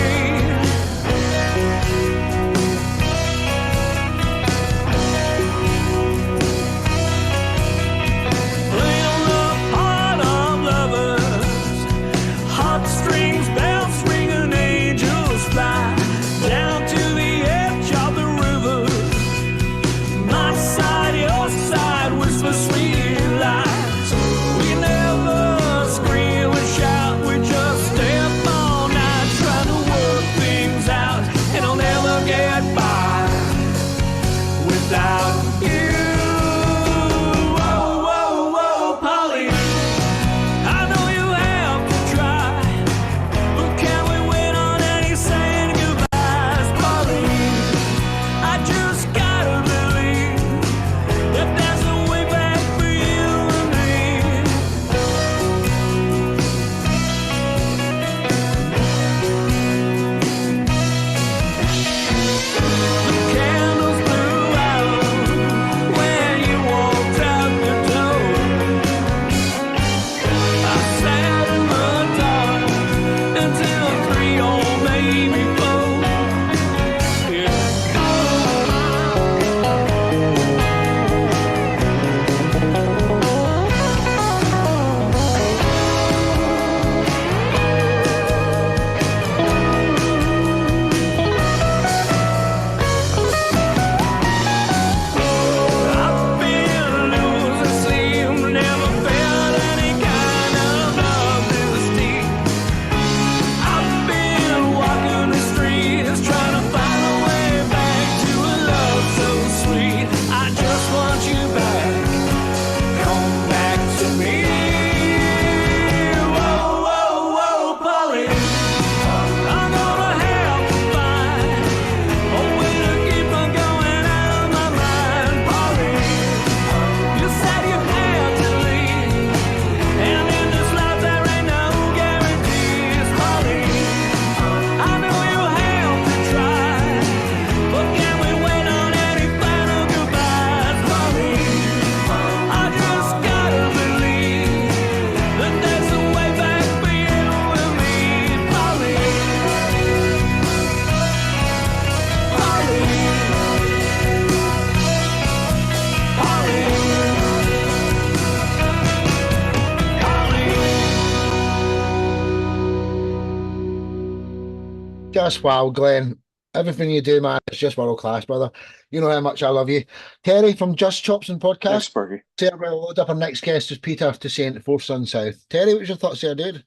podcast. Wow, Glenn, everything you do, man, it's just world class, brother. You know how much I love you. Terry from Just Chops and Podcast. Thanks, Sparky. Sarah will load up. Our next guest is Peter to Saint Fourth Sun South. Terry, what's your thoughts there, dude?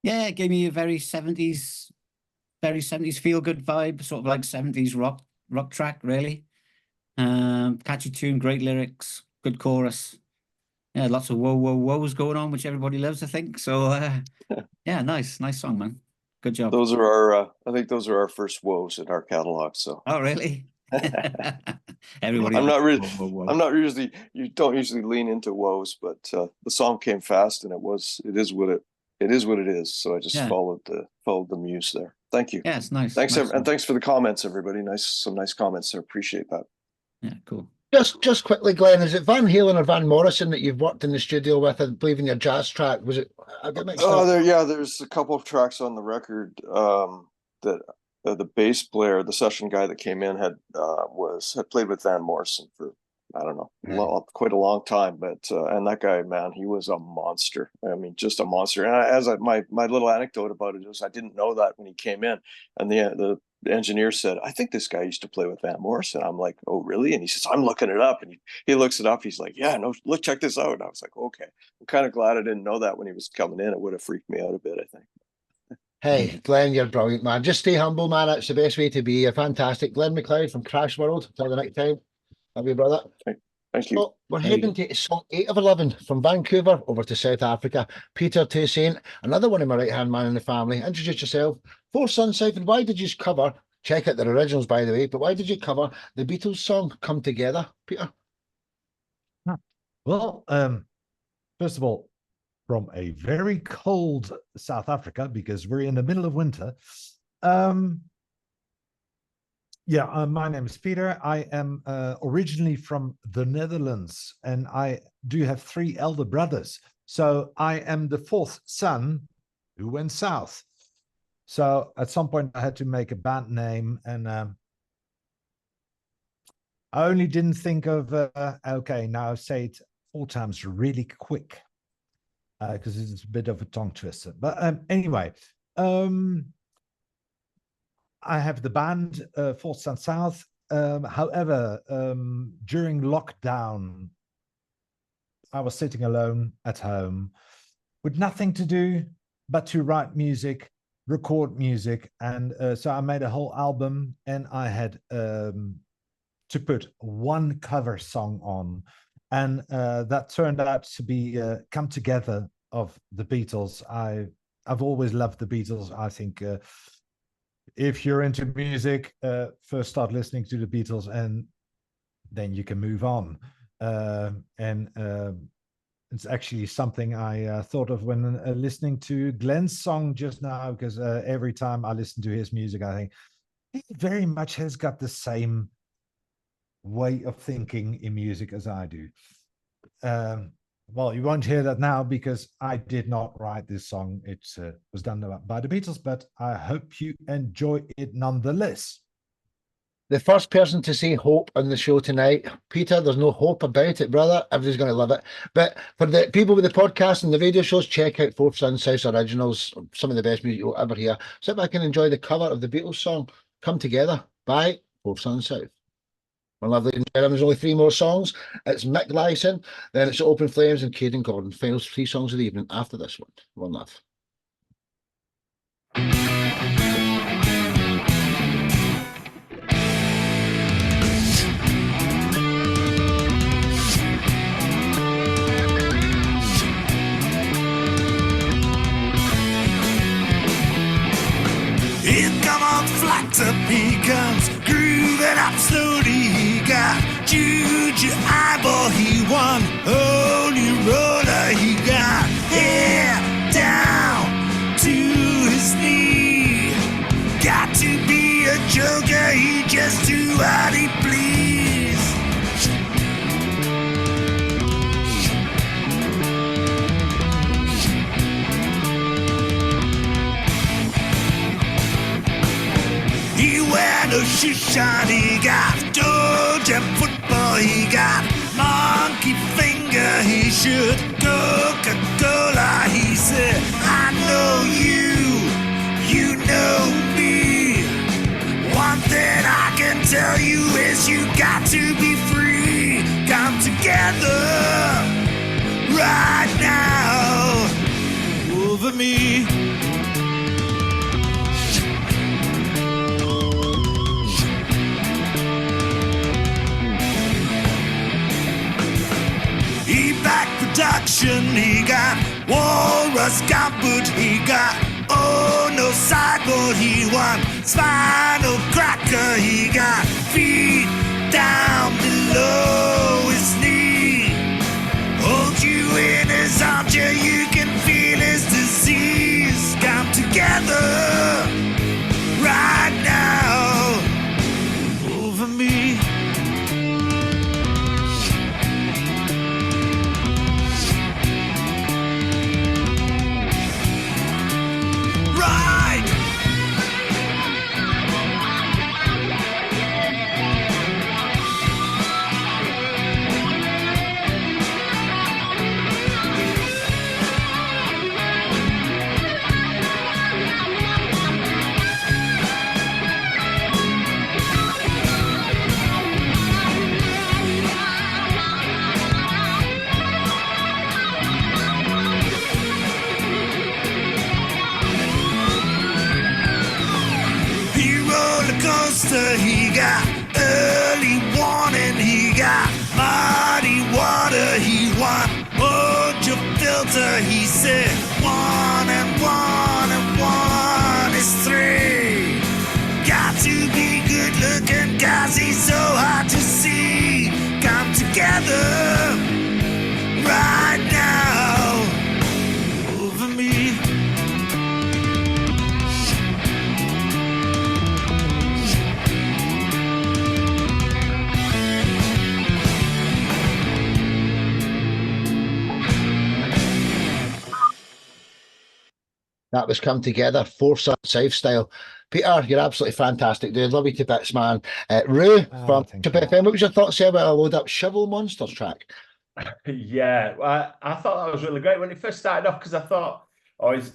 Yeah, it gave me a very 70s feel good vibe, sort of like 70s rock track, really. Catchy tune, great lyrics, good chorus. Yeah, lots of whoa, whoa, whoas going on, which everybody loves, I think. So, yeah, nice song, man. Good job. Those are our, I think those are our first woes in our catalog. So. Oh, really? Everybody. I'm not really. Whoa, whoa, whoa. I'm not usually. You don't usually lean into woes, but the song came fast, and it is what it is. So I just followed the muse there. Thank you. Yeah, it's nice. Thanks, nice and thanks for the comments, everybody. Some nice comments. I appreciate that. Yeah, cool. Just quickly, Glenn, is it Van Halen or Van Morrison that you've worked in the studio with? I believe in your jazz track. Was it? I get mixed up. There's a couple of tracks on the record that the bass player, the session guy that came in, had played with Van Morrison for, I don't know, quite a long time. But and that guy, man, he was a monster. I mean, just a monster. And my little anecdote about it is, I didn't know that when he came in, and the engineer said, I think this guy used to play with Van Morrison. I'm like, oh, really? And he says, I'm looking it up. And he looks it up. He's like, yeah, no, look, check this out. And I was like, okay. I'm kind of glad I didn't know that when he was coming in. It would have freaked me out a bit, I think. Hey, Glenn, you're brilliant, man. Just stay humble, man. That's the best way to be. You're fantastic. Glenn McLeod from Crash World. Until the next time. Love you, brother. Thank you. So we're heading to song 8 of 11 from Vancouver over to South Africa. Peter Toussaint, another one of my right-hand man in the family. Introduce yourself. Fourth Sun South, and why did you cover, check out their originals, by the way, but why did you cover the Beatles song Come Together, Peter? Well, first of all, from a very cold South Africa, because we're in the middle of winter. My name is Peter. I am originally from the Netherlands, and I do have 3 elder brothers. So I am the 4th son who went south. So at some point I had to make a band name, and I only didn't think of, okay, now say it 4 times really quick, because it's a bit of a tongue twister. But anyway, I have the band Fourth Sun South. However, during lockdown, I was sitting alone at home with nothing to do but to write music, record music. And so I made a whole album, and I had to put one cover song on. And that turned out to be Come Together of the Beatles. I've always loved the Beatles. I think if you're into music, first start listening to the Beatles, and then you can move on. It's actually something I thought of when listening to Glenn's song just now, because every time I listen to his music, I think he very much has got the same way of thinking in music as I do. Well, you won't hear that now because I did not write this song. It was done by the Beatles, but I hope you enjoy it nonetheless. The first person to say hope on the show tonight, Peter, there's no hope about it, brother. Everybody's going to love it. But for the people with the podcast and the radio shows, check out Fourth Sun South Originals, some of the best music you'll ever hear. Sit back and enjoy the cover of the Beatles song, Come Together, by Fourth Sun South. My lovely and gentlemen, there's only 3 more songs. It's Mick Lyson, then it's Open Flames and Caden Gordon. Final 3 songs of the evening after this one. One love. Here come on flights up, he comes, grooving up slowly. He got Juju eyeball, he won. Holy roller, he got hair down to his knee. Got to be a joker, he just do what he please. He wear no shoe shine, he got Georgia football, he got monkey finger, he should Coca-Cola, he said, I know you, you know me. to be free. Come together right now over me. He back production, he got walrus gumboot, he got oh no sideboard, he won spinal cracker, he got feet down below his knee. Hold you in his armchair, you can feel his disease. Come together right now over me. Right. He roller coaster, he got early warning, he got muddy water, he won mojo filter, he said 1 and 1 and 1 is 3. Got to be good looking, guys, he's so hard to see. Come together right now over me. That was Come Together, Force Safe style. Peter, you're absolutely fantastic, dude. Love you to bits, man. Rue from thank Chip FM, what was your thoughts there about a load up Shovel Monsters track? Yeah, I thought that was really great when it first started off, because I thought, oh, it's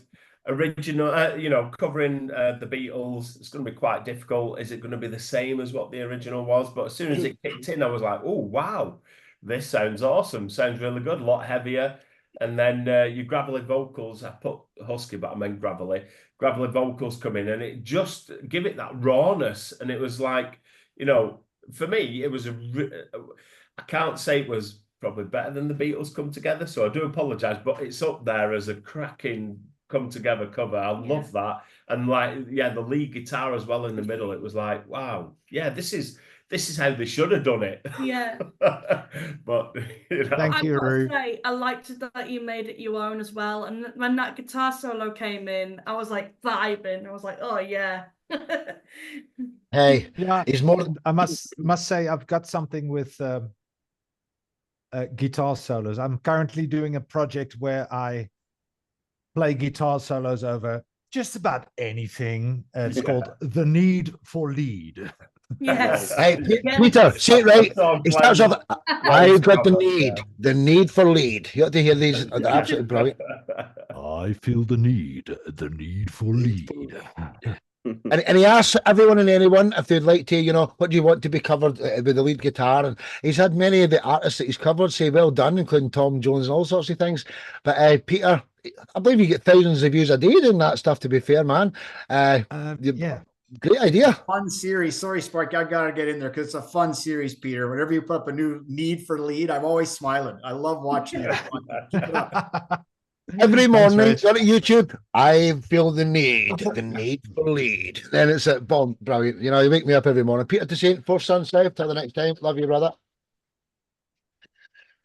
original, you know, covering the Beatles. It's going to be quite difficult. Is it going to be the same as what the original was? But as soon as it kicked in, I was like, oh, wow, this sounds awesome. Sounds really good, a lot heavier. And then your gravelly vocals, I put husky, but I meant gravelly vocals come in, and it just give it that rawness. And it was like, you know, for me, it was I can't say it was probably better than the Beatles Come Together, so I do apologize, but it's up there as a cracking Come Together cover. I love that. And like, yeah, the lead guitar as well in the middle, it was like, wow, yeah, this is how they should have done it. Yeah. But you know. Thank you, Rue. I liked that you made it your own as well. And when that guitar solo came in, I was like vibing. I was like, oh yeah. Hey, Yeah, he's more. I must say I've got something with guitar solos. I'm currently doing a project where I play guitar solos over just about anything. It's called The Need for Lead. Yes. Hey, Peter, say it right. He starts off, I've got the need for lead. You have to hear these. They're absolutely brilliant. I feel the need for lead. And he asks everyone and anyone if they'd like to, you know, what do you want to be covered with the lead guitar? And he's had many of the artists that he's covered say well done, including Tom Jones and all sorts of things. But Peter, I believe you get thousands of views a day doing that stuff, to be fair, man. Yeah. Great idea. Fun series. Sorry, Sparky, I gotta get in there because it's a fun series, Peter. Whenever you put up a new need for lead, I'm always smiling. I love watching it. Keep it up. Every morning, go to YouTube, I feel the need for lead. Then it's a bomb, brilliant. You know, you wake me up every morning. Peter DeSaint, Fourth Son South. Till the next time. Love you, brother.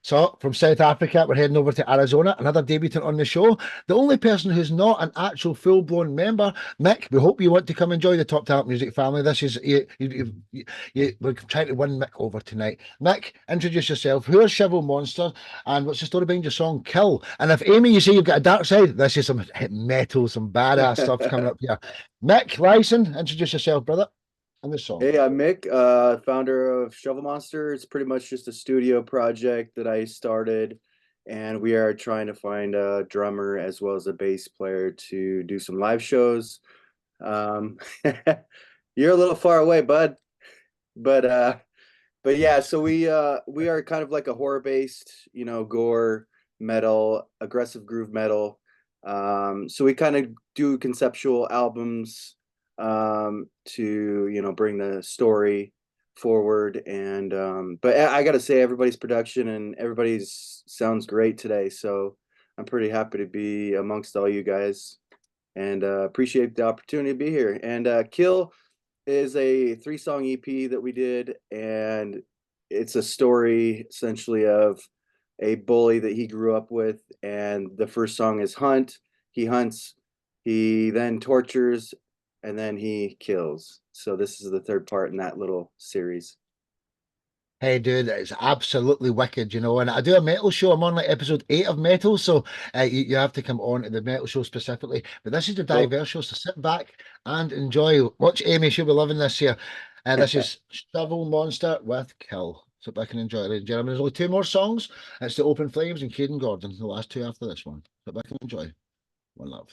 So, from South Africa, we're heading over to Arizona, another debutant on the show. The only person who's not an actual full-blown member, Mick. We hope you want to come enjoy the Top Talent Music family. This is we're trying to win Mick over tonight. Mick, introduce yourself. Who is Shovel Monster, and what's the story behind your song "Kill"? And if Amy, you say you've got a dark side, this is some metal, some badass stuff coming up here. Mick Lyson, introduce yourself, brother. And the song. Hey, I'm Mick, founder of Shovel Monster. It's pretty much just a studio project that I started, and we are trying to find a drummer as well as a bass player to do some live shows. You're a little far away, bud, but But yeah, so we are kind of like a horror based, you know, gore metal, aggressive groove metal. So we kind of do conceptual albums to, you know, bring the story forward. And but I gotta say, everybody's production and everybody's sounds great today. So I'm pretty happy to be amongst all you guys, and appreciate the opportunity to be here. And Kill is a 3-song EP that we did, and it's a story essentially of a bully that he grew up with. And the first song is Hunt. He hunts, he then tortures, and then he kills. So this is the third part in that little series. Hey, dude, it's absolutely wicked, you know. And I do a metal show. I'm on like episode 8 of metal, so you have to come on to the metal show specifically. But this is the Cool. diverse show, so sit back and enjoy. Watch Amy; she'll be loving this here. This is Shovel Monster with Kill. Sit back and enjoy, ladies and gentlemen. There's only 2 more songs. It's the Open Flames and Caden Gordon. The last 2 after this one. Sit back and enjoy. One love.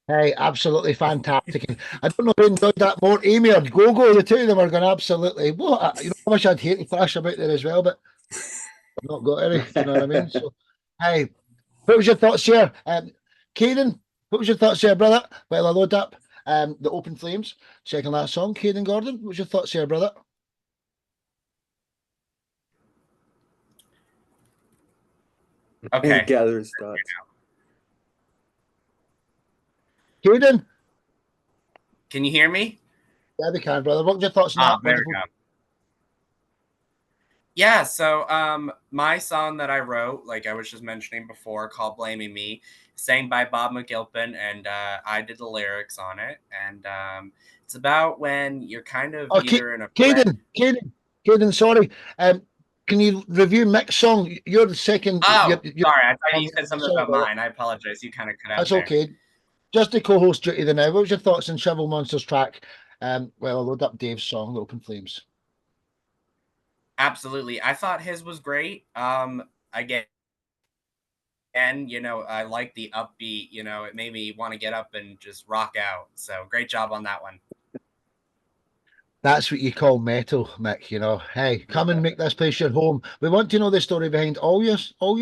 Hey, absolutely fantastic. And I don't know who enjoyed that more, Amy or Gogo. The 2 of them are going absolutely. Well, you know, I wish I'd hate and flash about there as well, but I've not got any. Do you know what I mean? So, hey, what was your thoughts here? Caden, what was your thoughts here, brother? Well, I load up the Open Flames, second last song. Caden Gordon, what was your thoughts here, brother? Okay. Gather his thoughts. Caden? Can you hear me? Yeah, we can, brother. What were your thoughts on that? There we go. Yeah, so my song that I wrote, like I was just mentioning before, called Blaming Me, sang by Bob McGilpin, and I did the lyrics on it. And it's about when you're kind of either in a... Caden, sorry. Can you review Mick's song? You're the second. Oh, sorry. I thought you said something about mine. I apologize. You kind of cut out That's there. okay. Just the co-host duty then now. What was your thoughts on Shovel Monster's track? Well, I'll load up Dave's song, The Open Flames. Absolutely. I thought his was great. Again, you know, I like the upbeat, you know, it made me want to get up and just rock out. So great job on that one. That's what you call metal, Mick. You know, hey, come and make this place your home. We want to know the story behind all your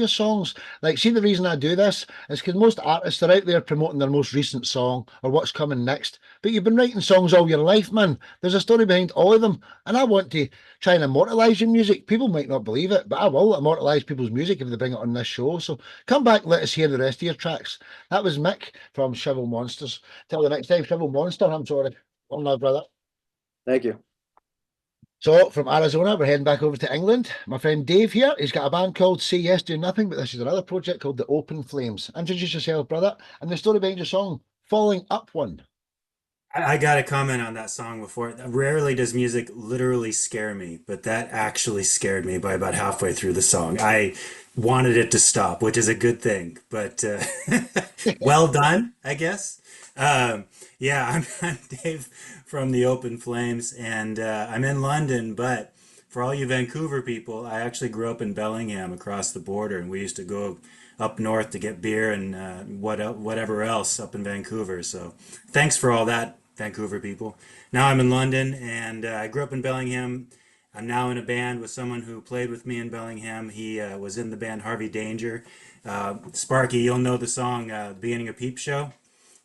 songs. Like, see, the reason I do this is because most artists are out there promoting their most recent song or what's coming next. But you've been writing songs all your life, man. There's a story behind all of them, and I want to try and immortalize your music. People might not believe it, but I will immortalize people's music if they bring it on this show. So come back, let us hear the rest of your tracks. That was Mick from Shovel Monsters. Till the next time, Shovel Monster. I'm sorry. One love, brother. Thank you. So from Arizona, we're heading back over to England. My friend Dave here, he's got a band called Say Yes Do Nothing, but this is another project called The Open Flames. Introduce yourself, brother, and the story behind your song, Falling Up One. I got to comment on that song before. Rarely does music literally scare me, but that actually scared me by about halfway through the song. I wanted it to stop, which is a good thing, but well done, I guess. Yeah, I'm Dave from the Open Flames, and I'm in London, but for all you Vancouver people, I actually grew up in Bellingham across the border, and we used to go up north to get beer and whatever else up in Vancouver. So thanks for all that, Vancouver people. Now I'm in London, and I grew up in Bellingham. I'm now in a band with someone who played with me in Bellingham. He was in the band Harvey Danger. Sparky, you'll know the song "The Beginning of Peep Show."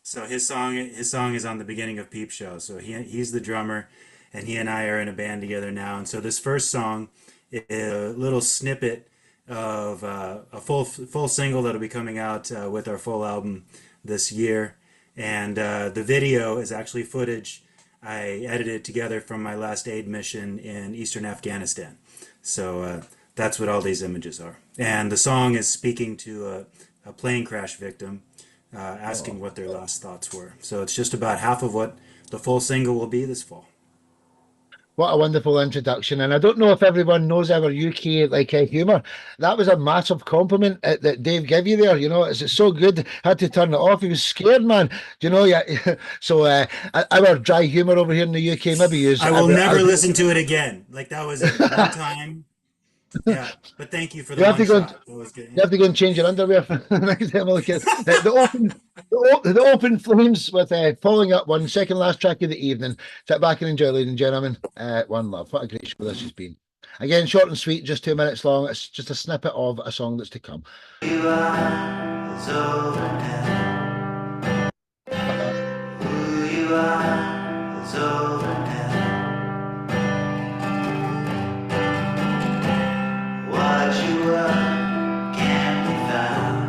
So his song is on the beginning of Peep Show. So he's the drummer, and he and I are in a band together now. And so this first song is a little snippet of a full single that'll be coming out with our full album this year. And the video is actually footage I edited together from my last aid mission in eastern Afghanistan. So that's what all these images are. And the song is speaking to a plane crash victim, asking what their last thoughts were. So it's just about half of what the full single will be this fall. What a wonderful introduction. And I don't know if everyone knows our UK humour. That was a massive compliment that Dave gave you there. You know, it's so good. Had to turn it off. He was scared, man. Do you know? Yeah. So our dry humour over here in the UK, maybe use. I will never listen to it again. Like, that was it. One time. Yeah, but thank you for the one shot. That was good. You have to go and change your underwear for the next time I look at the open flames with Falling Up One, second last track of the evening. Sit back and enjoy, ladies and gentlemen. One love. What a great show this has been. Again, short and sweet, just 2 minutes long. It's just a snippet of a song that's to come. You are is over now. Who you are is over now. What you were can't be found.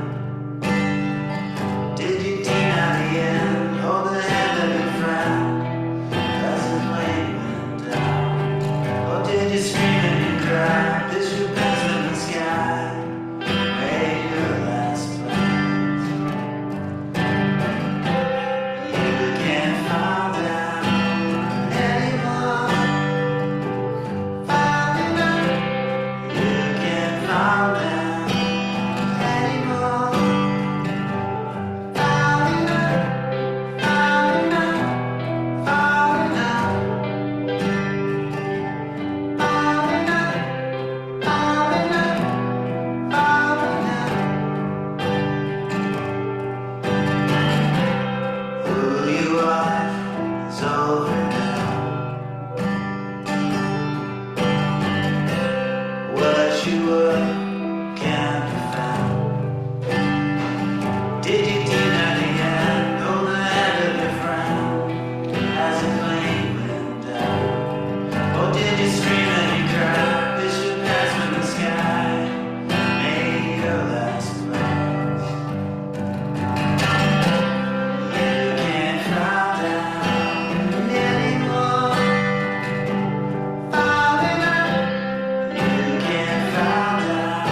Did you deny the end or the hand of your friend as the plane went down? Or did you scream and you cry? This your best in the sky made your last plans. You can't fall down anymore. Falling up. You can't fall down anymore. Falling up, falling up, falling up. Falling up, falling up, falling up. Who you are is over now. What you were can't be found. Did you deny the end or the hand of your friend as the plane went down? Or did you scream and you cry? Bishop passed in the sky made your last plans. You can't fall down anymore. Falling up. You can't fall down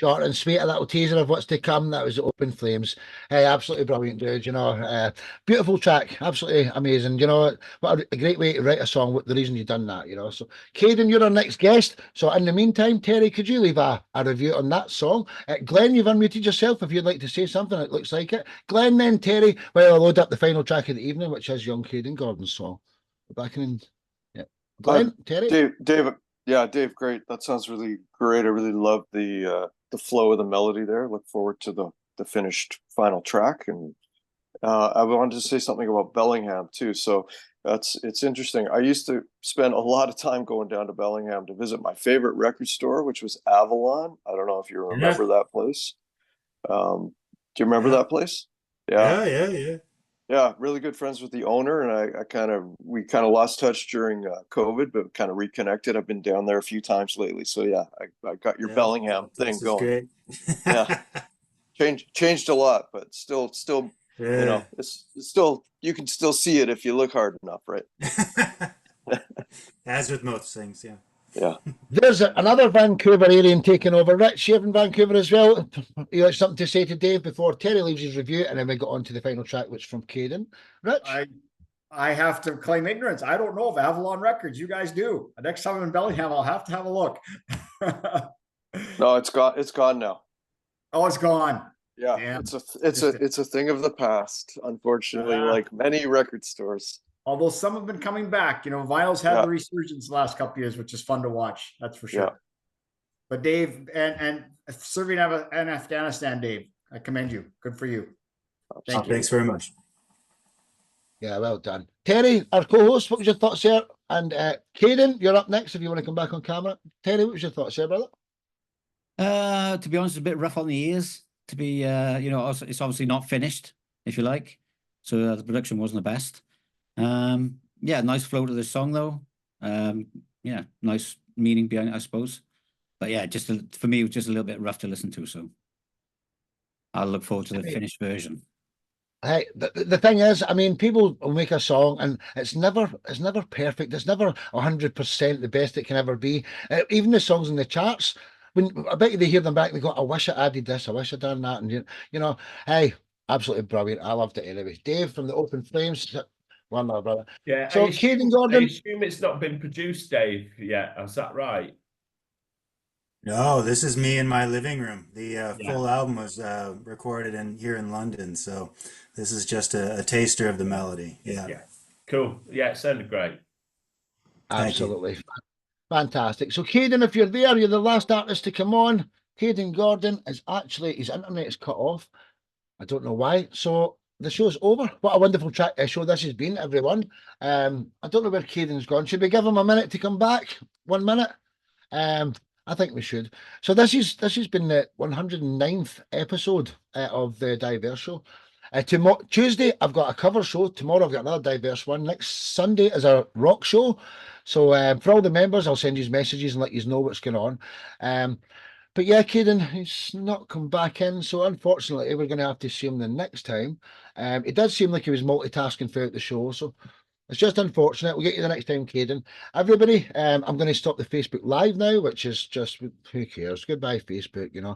short and sweet, a little teaser of what's to come. That was Open Flames. Hey, absolutely brilliant, dude. You know, beautiful track, absolutely amazing. You know, what a great way to write a song. What the reason you've done that, you know. So, Caden, you're our next guest. So, in the meantime, Terry, could you leave a review on that song? Glenn, you've unmuted yourself. If you'd like to say something, it looks like it. Glenn, then Terry. Well, I'll load up the final track of the evening, which is Young Caden Gordon's song. We're back in. Yeah, Glenn, Terry, Dave. Yeah, Dave, great. That sounds really great. I really love the flow of the melody there. Look forward to the finished final track. And I wanted to say something about Bellingham too. So it's interesting. I used to spend a lot of time going down to Bellingham to visit my favorite record store, which was Avalon. I don't know if you remember that place. Do you remember that place? Yeah, really good friends with the owner, and we kind of lost touch during COVID, but kind of reconnected. I've been down there a few times lately, so yeah, I got your Bellingham thing going. Yeah, changed a lot, but still, you know, it's still, you can still see it if you look hard enough, right? As with most things, yeah. Yeah. There's another Vancouver alien taking over. Rich, you're in Vancouver as well. You have something to say to Dave before Terry leaves his review, and then we go on to the final track, which is from Caden. Rich? I have to claim ignorance. I don't know of Avalon Records. You guys do. Next time I'm in Bellingham, I'll have to have a look. No, it's gone now. Oh, it's gone. Yeah, Damn. it's a thing of the past, unfortunately, like many record stores. Although some have been coming back, you know, vinyl's had the resurgence the last couple of years, which is fun to watch. That's for sure. Yeah. But Dave, and serving in Afghanistan, Dave, I commend you. Good for you. Thank you. Thanks very much. Yeah, well done. Terry, our co-host, what was your thoughts there? And Caden, you're up next if you want to come back on camera. Terry, what was your thoughts there, brother? To be honest, it's a bit rough on the ears. To be, you know, it's obviously not finished, if you like. So the production wasn't the best. Yeah, nice flow to the song though. Yeah, nice meaning behind it, I suppose. But yeah, just for me, it was just a little bit rough to listen to. So I'll look forward to the finished version. Hey, the thing is, I mean, people will make a song and it's never perfect. It's never 100% the best it can ever be. Even the songs in the charts, when I bet you they hear them back, they go, "I wish I added this. I wish I'd done that." And you know, hey, absolutely brilliant. I loved it anyway. Dave from the Open Flames. One more, brother. Yeah. So Caden Gordon. I assume it's not been produced, Dave, yet. Is that right? No, this is me in my living room. The full album was recorded here in London, so this is just a taster of the melody. Yeah. Cool. Yeah, it sounded great. Absolutely. Fantastic. So Caden, if you're there, you're the last artist to come on. Caden Gordon is actually, his internet is cut off. I don't know why. So the show's over. What a wonderful show this has been, everyone. I don't know where Caden's gone. Should we give him a minute to come back? 1 minute? I think we should. So this has been the 109th episode of the Diverse Show. Tuesday, I've got a cover show. Tomorrow, I've got another diverse one. Next Sunday is a rock show. So for all the members, I'll send you messages and let you know what's going on. But yeah, Caden, he's not come back in. So unfortunately, we're going to have to see him the next time. It does seem like he was multitasking throughout the show. So it's just unfortunate. We'll get you the next time, Caden. Everybody, I'm going to stop the Facebook Live now, which is just, who cares? Goodbye, Facebook, you know.